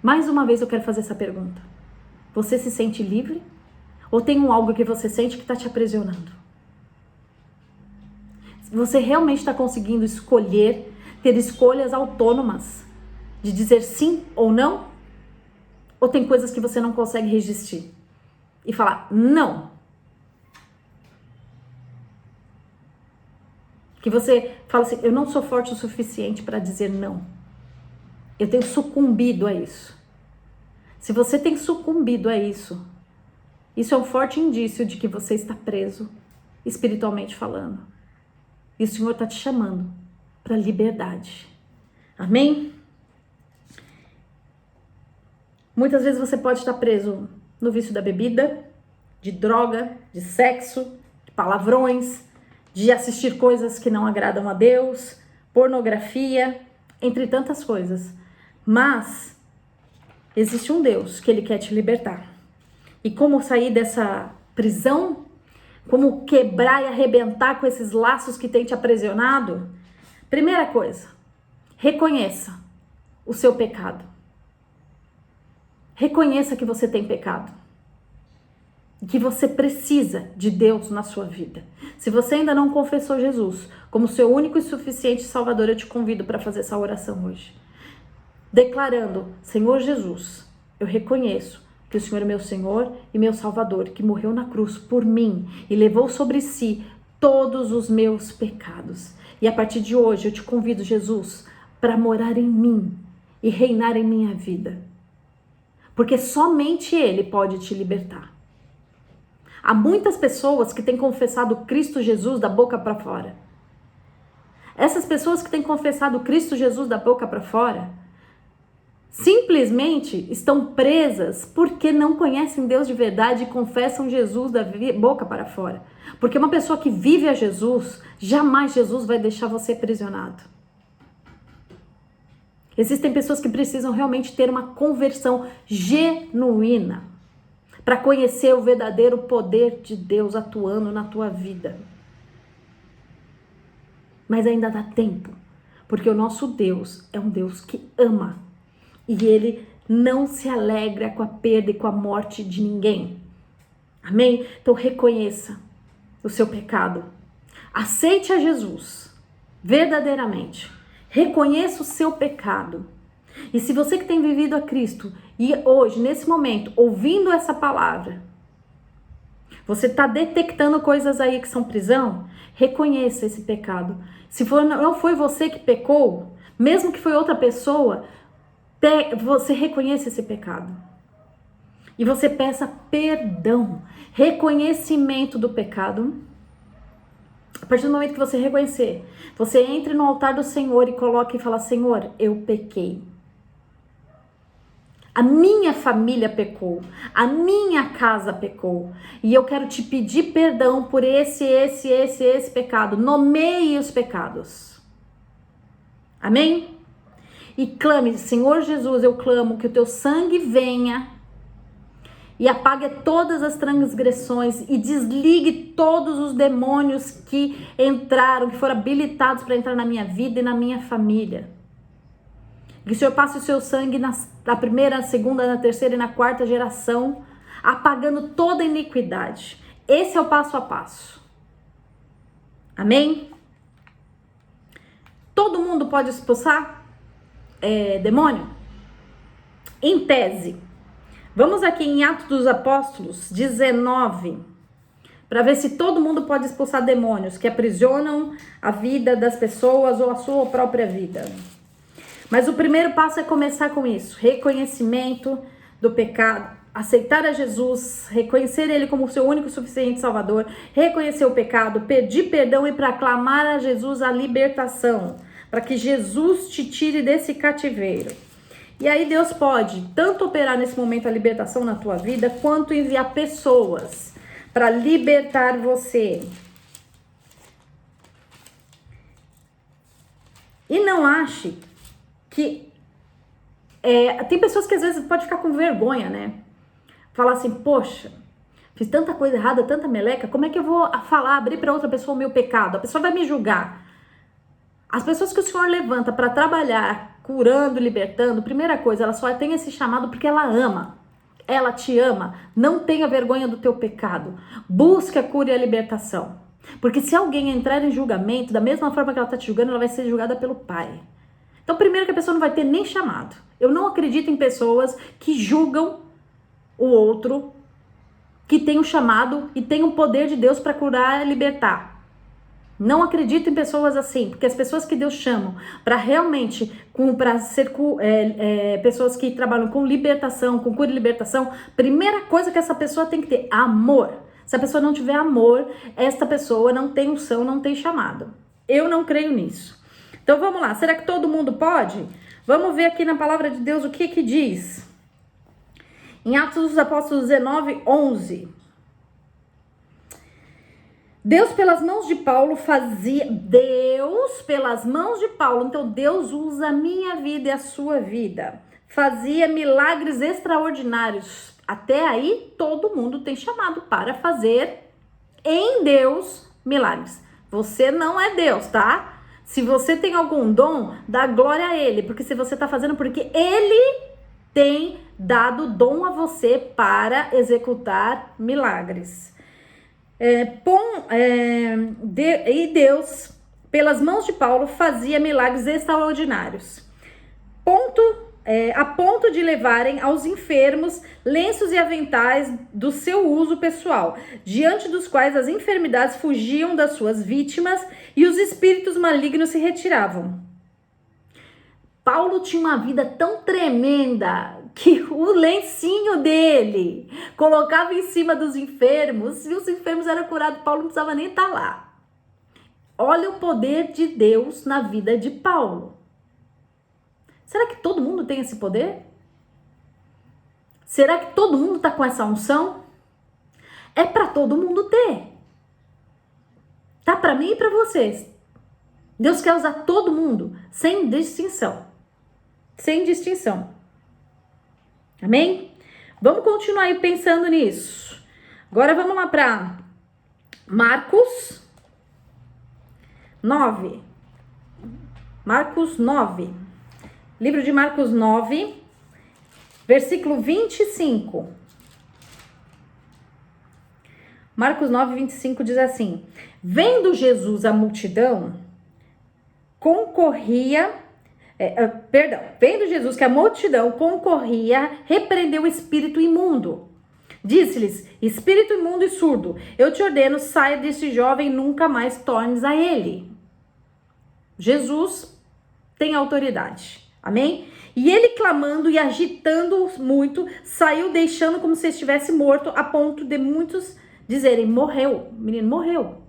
Speaker 1: Mais uma vez eu quero fazer essa pergunta. Você se sente livre? Ou tem algo que você sente que está te aprisionando? Você realmente está conseguindo escolher, ter escolhas autônomas de dizer sim ou não? Ou tem coisas que você não consegue resistir e falar não? Que você fala assim, eu não sou forte o suficiente para dizer não. Eu tenho sucumbido a isso. Se você tem sucumbido a isso, isso é um forte indício de que você está preso, espiritualmente falando. E o Senhor está te chamando para liberdade. Amém? Muitas vezes você pode estar preso no vício da bebida, de droga, de sexo, de palavrões, de assistir coisas que não agradam a Deus, pornografia, entre tantas coisas. Mas existe um Deus que Ele quer te libertar. E como sair dessa prisão? Como quebrar e arrebentar com esses laços que tem te aprisionado? Primeira coisa, reconheça o seu pecado. Reconheça que você tem pecado. Que você precisa de Deus na sua vida. Se você ainda não confessou Jesus como seu único e suficiente Salvador, eu te convido para fazer essa oração hoje. Declarando, Senhor Jesus, eu reconheço que o Senhor é meu Senhor e meu Salvador, que morreu na cruz por mim e levou sobre si todos os meus pecados. E a partir de hoje eu te convido, Jesus, para morar em mim e reinar em minha vida. Porque somente Ele pode te libertar. Há muitas pessoas que têm confessado Cristo Jesus da boca para fora. Essas pessoas que têm confessado Cristo Jesus da boca para fora, simplesmente estão presas porque não conhecem Deus de verdade e confessam Jesus da boca para fora. Porque uma pessoa que vive a Jesus, jamais Jesus vai deixar você aprisionado. Existem pessoas que precisam realmente ter uma conversão genuína para conhecer o verdadeiro poder de Deus atuando na tua vida. Mas ainda dá tempo, porque o nosso Deus é um Deus que ama e Ele não se alegra com a perda e com a morte de ninguém. Amém? Então reconheça o seu pecado. Aceite a Jesus verdadeiramente. Reconheça o seu pecado. E se você que tem vivido a Cristo e hoje, nesse momento, ouvindo essa palavra, você está detectando coisas aí que são prisão, reconheça esse pecado. Se não foi você que pecou, mesmo que foi outra pessoa, você reconheça esse pecado. E você peça perdão, reconhecimento do pecado. A partir do momento que você reconhecer, você entre no altar do Senhor e coloque e fala: Senhor, eu pequei. A minha família pecou, a minha casa pecou, e eu quero te pedir perdão por esse pecado. Nomeie os pecados. Amém? E clame: Senhor Jesus, eu clamo que o teu sangue venha e apague todas as transgressões e desligue todos os demônios que entraram, que foram habilitados para entrar na minha vida e na minha família. Que o Senhor passe o seu sangue na primeira, na segunda, na terceira e na quarta geração, apagando toda iniquidade. Esse é o passo a passo. Amém? Todo mundo pode expulsar demônio? Em tese. Vamos aqui em Atos dos Apóstolos 19, para ver se todo mundo pode expulsar demônios que aprisionam a vida das pessoas ou a sua própria vida. Mas o primeiro passo é começar com isso: reconhecimento do pecado, aceitar a Jesus, reconhecer Ele como o seu único e suficiente Salvador, reconhecer o pecado, pedir perdão e proclamar a Jesus a libertação, para que Jesus te tire desse cativeiro. E aí Deus pode tanto operar nesse momento a libertação na tua vida, quanto enviar pessoas para libertar você. E não ache que tem pessoas que às vezes pode ficar com vergonha, né? Falar assim: poxa, fiz tanta coisa errada, tanta meleca, como é que eu vou abrir para outra pessoa o meu pecado? A pessoa vai me julgar. As pessoas que o Senhor levanta para trabalhar, curando, libertando, primeira coisa, ela só tem esse chamado porque ela ama. Ela te ama. Não tenha vergonha do teu pecado. Busque a cura e a libertação. Porque se alguém entrar em julgamento, da mesma forma que ela está te julgando, ela vai ser julgada pelo Pai. Então, primeiro que a pessoa não vai ter nem chamado. Eu não acredito em pessoas que julgam o outro, que tem um chamado e tem um poder de Deus para curar e libertar. Não acredito em pessoas assim, porque as pessoas que Deus chama para realmente, para ser pessoas que trabalham com libertação, com cura e libertação, primeira coisa que essa pessoa tem que ter: amor. Se a pessoa não tiver amor, esta pessoa não tem unção, não tem chamado. Eu não creio nisso. Então vamos lá, será que todo mundo pode? Vamos ver aqui na palavra de Deus o que diz. Em Atos dos Apóstolos 19, 11. Deus pelas mãos de Paulo, então Deus usa a minha vida e a sua vida. Fazia milagres extraordinários. Até aí todo mundo tem chamado para fazer em Deus milagres. Você não é Deus, tá? Se você tem algum dom, dá glória a Ele, porque se você está fazendo porque Ele tem dado dom a você para executar milagres. E Deus, pelas mãos de Paulo, fazia milagres extraordinários, a ponto de levarem aos enfermos lenços e aventais do seu uso pessoal, diante dos quais as enfermidades fugiam das suas vítimas e os espíritos malignos se retiravam. Paulo tinha uma vida tão tremenda que o lencinho dele colocava em cima dos enfermos e os enfermos eram curados. Paulo não precisava nem estar lá. Olha o poder de Deus na vida de Paulo. Será que todo mundo tem esse poder? Será que todo mundo está com essa unção? É para todo mundo ter. Tá para mim e para vocês. Deus quer usar todo mundo, sem distinção. Sem distinção. Amém? Vamos continuar aí pensando nisso. Agora vamos lá para Marcos 9. Marcos 9. Livro de Marcos 9, versículo 25. Marcos 9, 25 diz assim: vendo Jesus a multidão, vendo Jesus que a multidão concorria, repreendeu o espírito imundo. Disse-lhes: espírito imundo e surdo, eu te ordeno, saia deste jovem e nunca mais tornes a ele. Jesus tem autoridade, amém? E ele, clamando e agitando muito, saiu, deixando como se estivesse morto, a ponto de muitos dizerem: morreu, o menino morreu.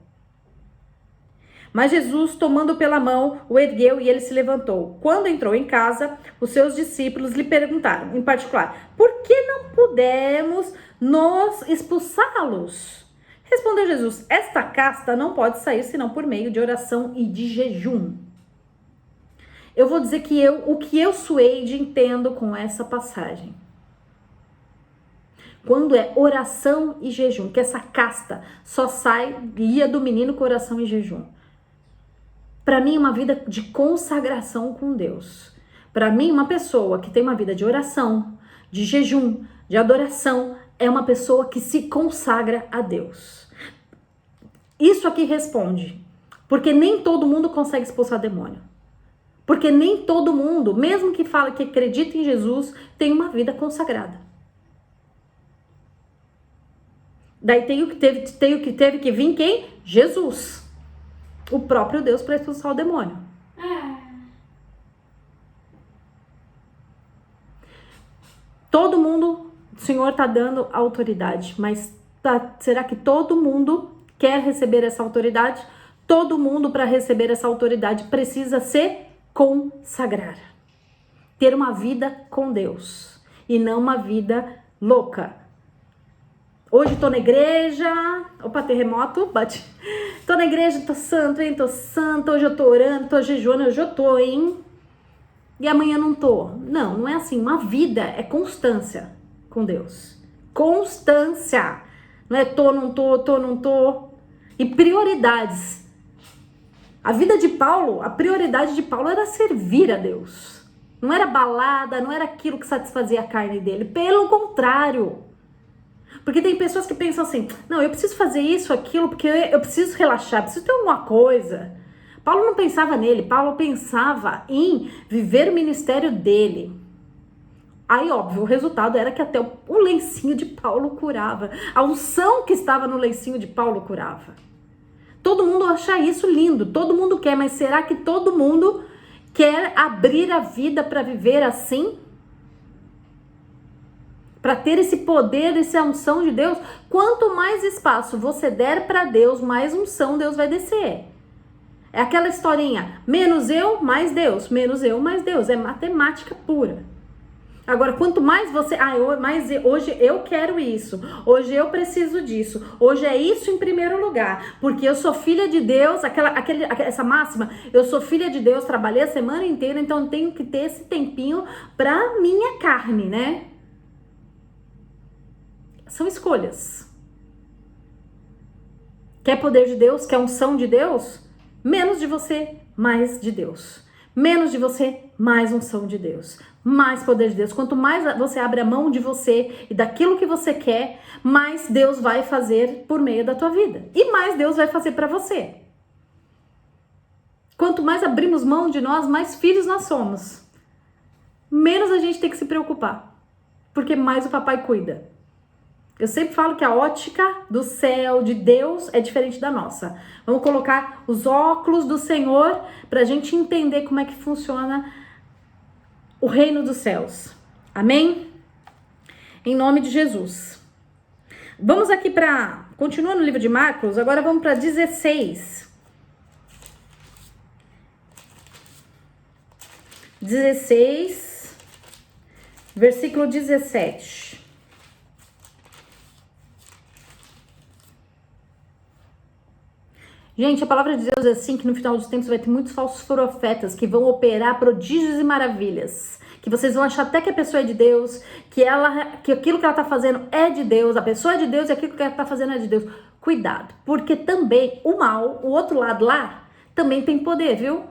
Speaker 1: Mas Jesus, tomando pela mão, o ergueu e ele se levantou. Quando entrou em casa, os seus discípulos lhe perguntaram, em particular: por que não pudemos nós expulsá-los? Respondeu Jesus: esta casta não pode sair senão por meio de oração e de jejum. Eu vou dizer que o que eu Suede entendo com essa passagem. Quando é oração e jejum, que essa casta só ia do menino com oração e jejum. Para mim, uma vida de consagração com Deus. Para mim, uma pessoa que tem uma vida de oração, de jejum, de adoração, é uma pessoa que se consagra a Deus. Isso aqui responde, porque nem todo mundo consegue expulsar demônio. Porque nem todo mundo, mesmo que fala que acredita em Jesus, tem uma vida consagrada. Daí tem o que teve que vir quem? Jesus. O próprio Deus para expulsar o demônio. Todo mundo, o Senhor está dando autoridade, mas será que todo mundo quer receber essa autoridade? Todo mundo, para receber essa autoridade, precisa se consagrar. Ter uma vida com Deus e não uma vida louca. Hoje tô na igreja, opa, terremoto, bate. Tô na igreja, tô santo, hein, tô santa, hoje eu tô orando, tô jejuando, hoje eu tô, hein. E amanhã não tô. Não, não é assim, uma vida é constância com Deus. Constância. Não é tô, não tô. E prioridades. A vida de Paulo, a prioridade de Paulo era servir a Deus. Não era balada, não era aquilo que satisfazia a carne dele. Pelo contrário. Porque tem pessoas que pensam assim: não, eu preciso fazer isso, aquilo, porque eu preciso relaxar, preciso ter alguma coisa. Paulo não pensava nele, Paulo pensava em viver o ministério dele. Aí, óbvio, o resultado era que até o lencinho de Paulo curava. A unção que estava no lencinho de Paulo curava. Todo mundo acha isso lindo, todo mundo quer, mas será que todo mundo quer abrir a vida para viver assim? Para ter esse poder, essa unção de Deus? Quanto mais espaço você der para Deus, mais unção Deus vai descer. É aquela historinha, menos eu, mais Deus, menos eu, mais Deus. É matemática pura. Agora, quanto mais você... hoje eu quero isso. Hoje eu preciso disso. Hoje é isso em primeiro lugar. Porque eu sou filha de Deus. Essa máxima, eu sou filha de Deus, trabalhei a semana inteira, então tenho que ter esse tempinho pra minha carne, né? São escolhas. Quer poder de Deus? Quer unção de Deus? Menos de você, mais de Deus. Menos de você, mais unção de Deus. Mais poder de Deus. Quanto mais você abre a mão de você e daquilo que você quer, mais Deus vai fazer por meio da tua vida. E mais Deus vai fazer para você. Quanto mais abrimos mão de nós, mais filhos nós somos. Menos a gente tem que se preocupar. Porque mais o papai cuida. Eu sempre falo que a ótica do céu, de Deus, é diferente da nossa. Vamos colocar os óculos do Senhor para a gente entender como é que funciona o reino dos céus. Amém? Em nome de Jesus. Vamos aqui para... Continua no livro de Marcos, agora vamos para 16. 16, versículo 17. Gente, a palavra de Deus é assim, que no final dos tempos vai ter muitos falsos profetas que vão operar prodígios e maravilhas, que vocês vão achar até que a pessoa é de Deus, que aquilo que ela tá fazendo é de Deus, a pessoa é de Deus e aquilo que ela tá fazendo é de Deus. Cuidado, porque também o mal, o outro lado lá, também tem poder, viu?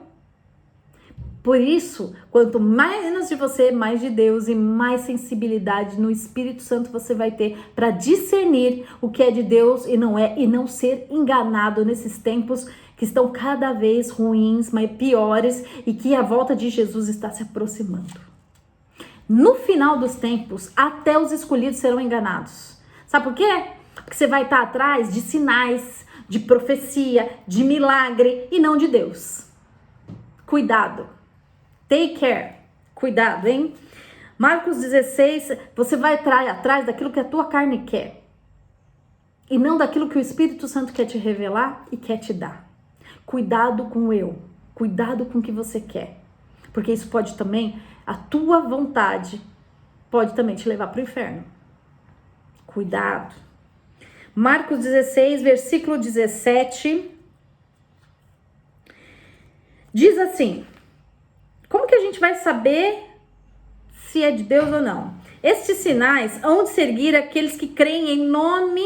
Speaker 1: Por isso, quanto menos de você, mais de Deus e mais sensibilidade no Espírito Santo você vai ter para discernir o que é de Deus e não é, e não ser enganado nesses tempos que estão cada vez ruins, mas piores, e que a volta de Jesus está se aproximando. No final dos tempos, até os escolhidos serão enganados. Sabe por quê? Porque você vai estar atrás de sinais, de profecia, de milagre e não de Deus. Cuidado. Take care. Cuidado, hein? Marcos 16, você vai atrás daquilo que a tua carne quer. E não daquilo que o Espírito Santo quer te revelar e quer te dar. Cuidado com o eu. Cuidado com o que você quer. Porque isso pode também, a tua vontade, pode também te levar para o inferno. Cuidado. Marcos 16, versículo 17. Diz assim: como que a gente vai saber se é de Deus ou não? Estes sinais hão de seguir aqueles que creem em nome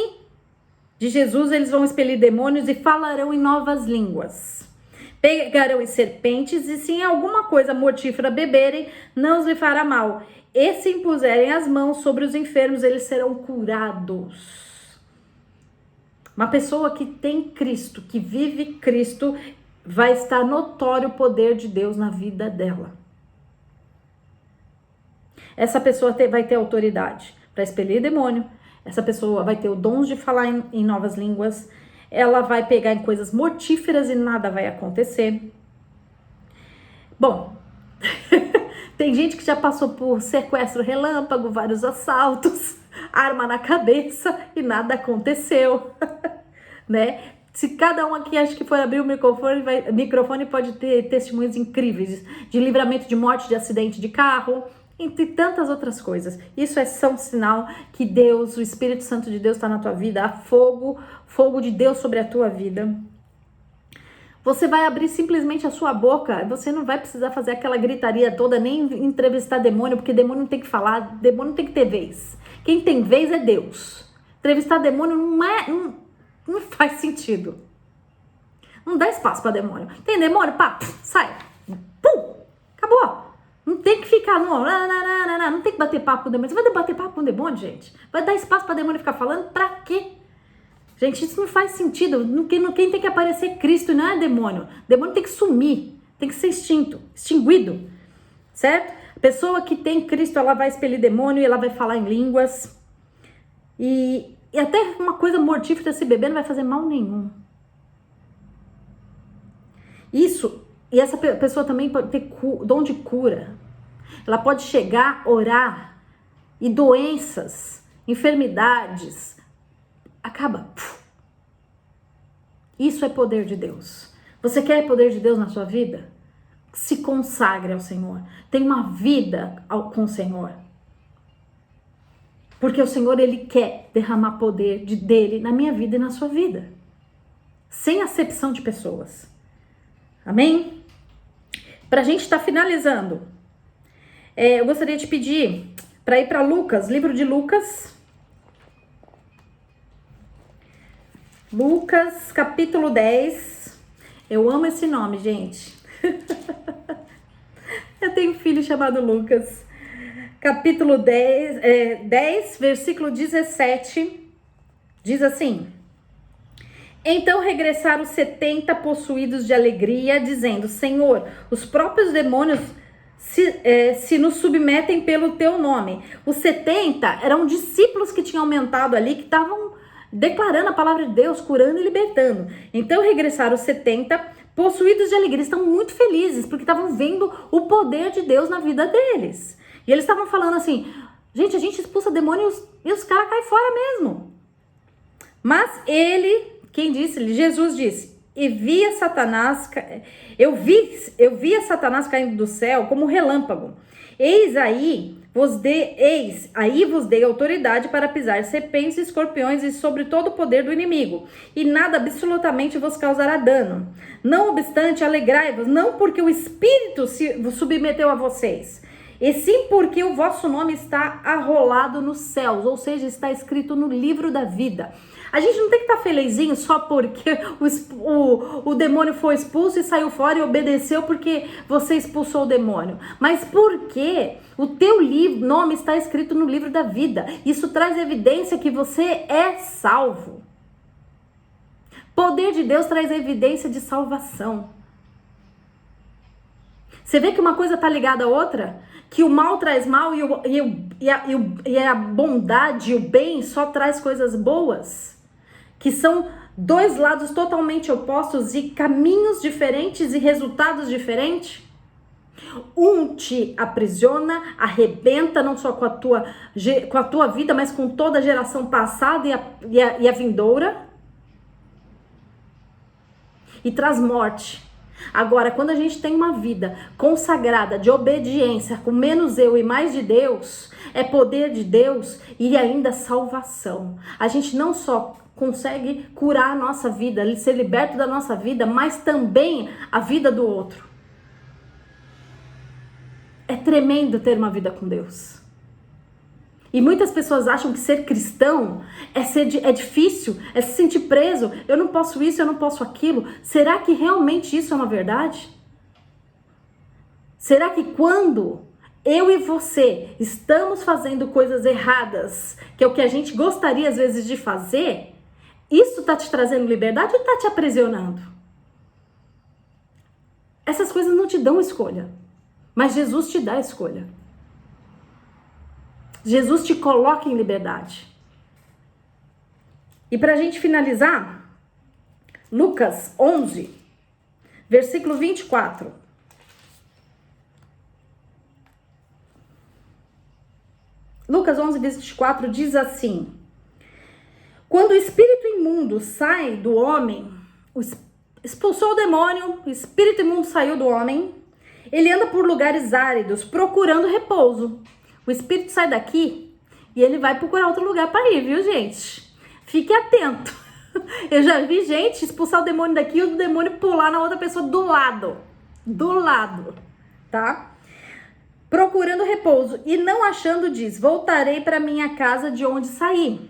Speaker 1: de Jesus. Eles vão expelir demônios e falarão em novas línguas. Pegarão em serpentes e se em alguma coisa mortífera beberem, não os lhe fará mal. E se impuserem as mãos sobre os enfermos, eles serão curados. Uma pessoa que tem Cristo, que vive Cristo, vai estar notório o poder de Deus na vida dela. Essa pessoa vai ter autoridade para expelir demônio. Essa pessoa vai ter o dom de falar em novas línguas. Ela vai pegar em coisas mortíferas e nada vai acontecer. Bom, tem gente que já passou por sequestro relâmpago, vários assaltos, arma na cabeça e nada aconteceu, né? Se cada um aqui acha que for abrir o microfone pode ter testemunhos incríveis de livramento de morte, de acidente de carro, entre tantas outras coisas. Isso são sinal que Deus, o Espírito Santo de Deus está na tua vida, há fogo de Deus sobre a tua vida. Você vai abrir simplesmente a sua boca, você não vai precisar fazer aquela gritaria toda, nem entrevistar demônio, porque demônio não tem que falar, demônio tem que ter vez. Quem tem vez é Deus. Entrevistar demônio não faz sentido. Não dá espaço para demônio. Tem demônio? Pá, sai. Pum, acabou. Não tem que ficar não tem que bater papo com o demônio. Você vai bater papo com o demônio, gente? Vai dar espaço para demônio ficar falando? Pra quê? Gente, isso não faz sentido. Quem tem que aparecer é Cristo, não é demônio. Demônio tem que sumir, tem que ser extinguido, certo? A pessoa que tem Cristo, ela vai expelir demônio e ela vai falar em línguas. E até uma coisa mortífera, se beber, não vai fazer mal nenhum. E essa pessoa também pode ter dom de cura. Ela pode chegar, orar, e doenças, enfermidades, acaba. Isso é poder de Deus. Você quer poder de Deus na sua vida? Se consagre ao Senhor. Tenha uma vida com o Senhor. Porque o Senhor, Ele quer derramar poder dele na minha vida e na sua vida. Sem acepção de pessoas. Amém? Para a gente estar finalizando, eu gostaria de pedir para ir para Lucas, livro de Lucas. Lucas, capítulo 10. Eu amo esse nome, gente. Eu tenho um filho chamado Lucas. Capítulo 10, versículo 17, diz assim: então regressaram os 70 possuídos de alegria, dizendo: Senhor, os próprios demônios se nos submetem pelo teu nome. Os 70 eram discípulos que tinham aumentado ali, que estavam declarando a palavra de Deus, curando e libertando. Então regressaram os 70 possuídos de alegria, estão muito felizes, porque estavam vendo o poder de Deus na vida deles. E eles estavam falando assim: gente, a gente expulsa demônios e os caras caem fora mesmo. Mas quem disse? Jesus disse: eu via Satanás caindo do céu como um relâmpago. Eis aí vos dei autoridade para pisar serpentes e escorpiões e sobre todo o poder do inimigo, e nada absolutamente vos causará dano. Não obstante, alegrai-vos, não porque o Espírito se submeteu a vocês, e sim porque o vosso nome está arrolado nos céus, ou seja, está escrito no livro da vida. A gente não tem que estar felizinho só porque o demônio foi expulso e saiu fora e obedeceu porque você expulsou o demônio. Mas porque o teu nome está escrito no livro da vida. Isso traz evidência que você é salvo. Poder de Deus traz evidência de salvação. Você vê que uma coisa está ligada à outra? Que o mal traz mal e a bondade, o bem só traz coisas boas? Que são dois lados totalmente opostos e caminhos diferentes e resultados diferentes? Um te aprisiona, arrebenta não só com a tua vida, mas com toda a geração passada e a vindoura. E traz morte. Agora, quando a gente tem uma vida consagrada de obediência, com menos eu e mais de Deus, é poder de Deus e ainda salvação. A gente não só consegue curar a nossa vida, ser liberto da nossa vida, mas também a vida do outro. É tremendo ter uma vida com Deus. E muitas pessoas acham que ser cristão é difícil, é se sentir preso. Eu não posso isso, eu não posso aquilo. Será que realmente isso é uma verdade? Será que quando eu e você estamos fazendo coisas erradas, que é o que a gente gostaria às vezes de fazer, isso tá te trazendo liberdade ou tá te aprisionando? Essas coisas não te dão escolha, mas Jesus te dá a escolha. Jesus te coloca em liberdade. E para a gente finalizar, Lucas 11, versículo 24. Lucas 11, 24 diz assim: quando o espírito imundo sai do homem, expulsou o demônio, o espírito imundo saiu do homem, ele anda por lugares áridos, procurando repouso. O espírito sai daqui e ele vai procurar outro lugar para ir, viu, gente? Fique atento. Eu já vi gente expulsar o demônio daqui e o demônio pular na outra pessoa do lado. Do lado, tá? Procurando repouso e não achando, diz: voltarei para minha casa de onde saí.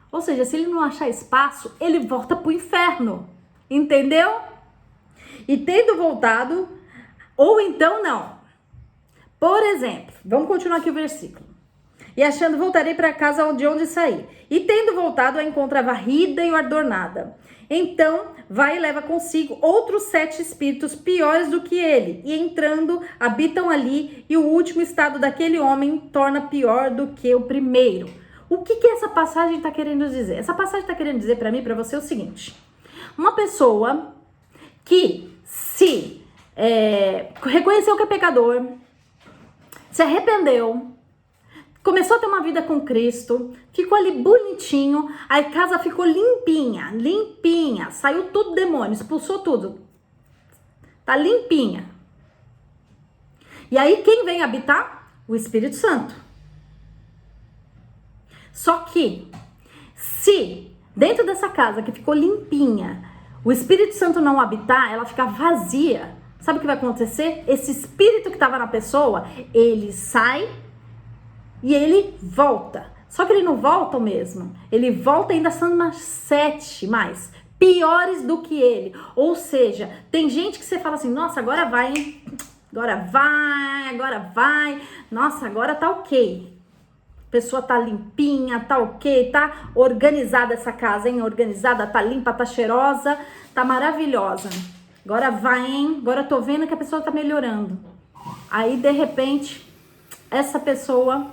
Speaker 1: Ou seja, se ele não achar espaço, ele volta pro inferno. Entendeu? E tendo voltado, ou então não. Por exemplo, vamos continuar aqui o versículo. E achando, voltarei para casa de onde saí. E tendo voltado, a encontra varrida e adornada. Então, vai e leva consigo outros 7 espíritos piores do que ele. E entrando, habitam ali. E o último estado daquele homem torna pior do que o primeiro. O que essa passagem está querendo dizer? Essa passagem está querendo dizer para mim, para você, o seguinte. Uma pessoa que se reconheceu que é pecador, se arrependeu, começou a ter uma vida com Cristo, ficou ali bonitinho, a casa ficou limpinha, saiu tudo demônio, expulsou tudo, tá limpinha. E aí quem vem habitar? O Espírito Santo. Só que, se dentro dessa casa que ficou limpinha, o Espírito Santo não habitar, ela fica vazia, sabe o que vai acontecer? Esse espírito que estava na pessoa, ele sai e ele volta. Só que ele não volta o mesmo. Ele volta ainda sendo umas 7 mais piores do que ele. Ou seja, tem gente que você fala assim: nossa, agora vai, hein? Agora vai. Nossa, agora tá ok. A pessoa tá limpinha, tá ok, tá organizada essa casa, hein? Organizada, tá limpa, tá cheirosa, tá maravilhosa. Agora vai, hein? Agora eu tô vendo que a pessoa tá melhorando. Aí, de repente, essa pessoa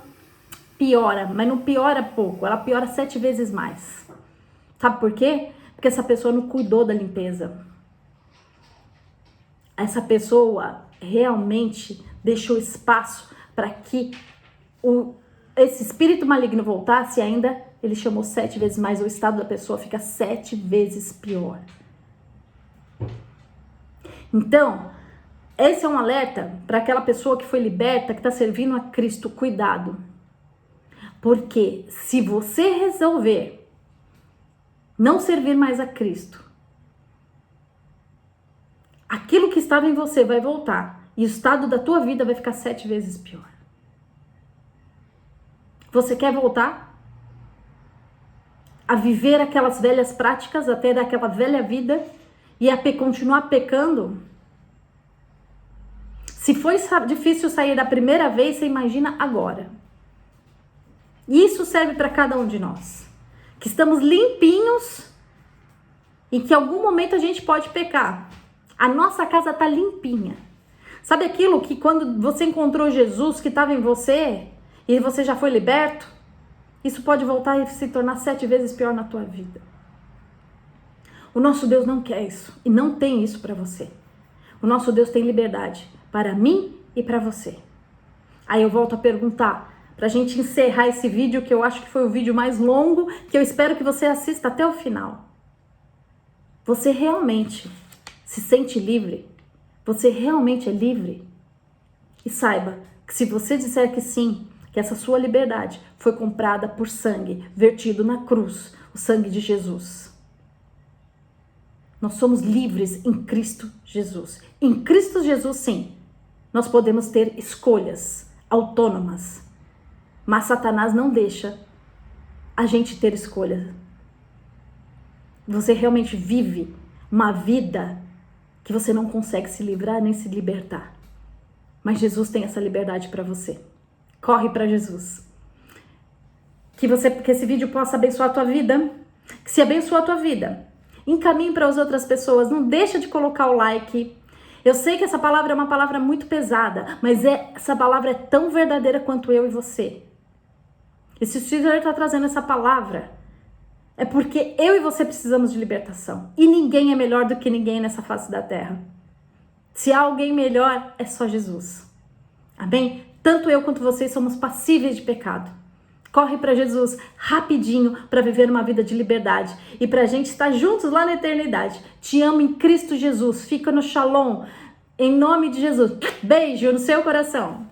Speaker 1: piora, mas não piora pouco, ela piora 7 vezes mais. Sabe por quê? Porque essa pessoa não cuidou da limpeza. Essa pessoa realmente deixou espaço para que esse espírito maligno voltasse e ainda ele chamou 7 vezes mais, o estado da pessoa fica 7 vezes pior. Então, esse é um alerta para aquela pessoa que foi liberta, que está servindo a Cristo. Cuidado. Porque se você resolver não servir mais a Cristo, aquilo que estava em você vai voltar e o estado da tua vida vai ficar 7 vezes pior. Você quer voltar a viver aquelas velhas práticas, a ter aquela velha vida e a continuar pecando? Se foi difícil sair da primeira vez, você imagina agora. E isso serve para cada um de nós, que estamos limpinhos e que em algum momento a gente pode pecar. A nossa casa está limpinha. Sabe aquilo que quando você encontrou Jesus, que estava em você, e você já foi liberto? Isso pode voltar e se tornar 7 vezes pior na tua vida. O nosso Deus não quer isso, e não tem isso para você. O nosso Deus tem liberdade para mim e para você. Aí eu volto a perguntar, pra gente encerrar esse vídeo, que eu acho que foi o vídeo mais longo, que eu espero que você assista até o final. Você realmente se sente livre? Você realmente é livre? E saiba que se você disser que sim, que essa sua liberdade foi comprada por sangue vertido na cruz, o sangue de Jesus. Nós somos livres em Cristo Jesus. Em Cristo Jesus, sim, nós podemos ter escolhas autônomas. Mas Satanás não deixa a gente ter escolha. Você realmente vive uma vida que você não consegue se livrar nem se libertar. Mas Jesus tem essa liberdade para você. Corre para Jesus. Que esse vídeo possa abençoar a tua vida. Que se abençoe a tua vida, encaminhe para as outras pessoas. Não deixa de colocar o like. Eu sei que essa palavra é uma palavra muito pesada, mas essa palavra é tão verdadeira quanto eu e você. E se o Senhor está trazendo essa palavra, é porque eu e você precisamos de libertação. E ninguém é melhor do que ninguém nessa face da terra. Se há alguém melhor, é só Jesus. Amém? Tanto eu quanto vocês somos passíveis de pecado. Corre para Jesus rapidinho para viver uma vida de liberdade. E para a gente estar juntos lá na eternidade. Te amo em Cristo Jesus. Fica no shalom. Em nome de Jesus. Beijo no seu coração.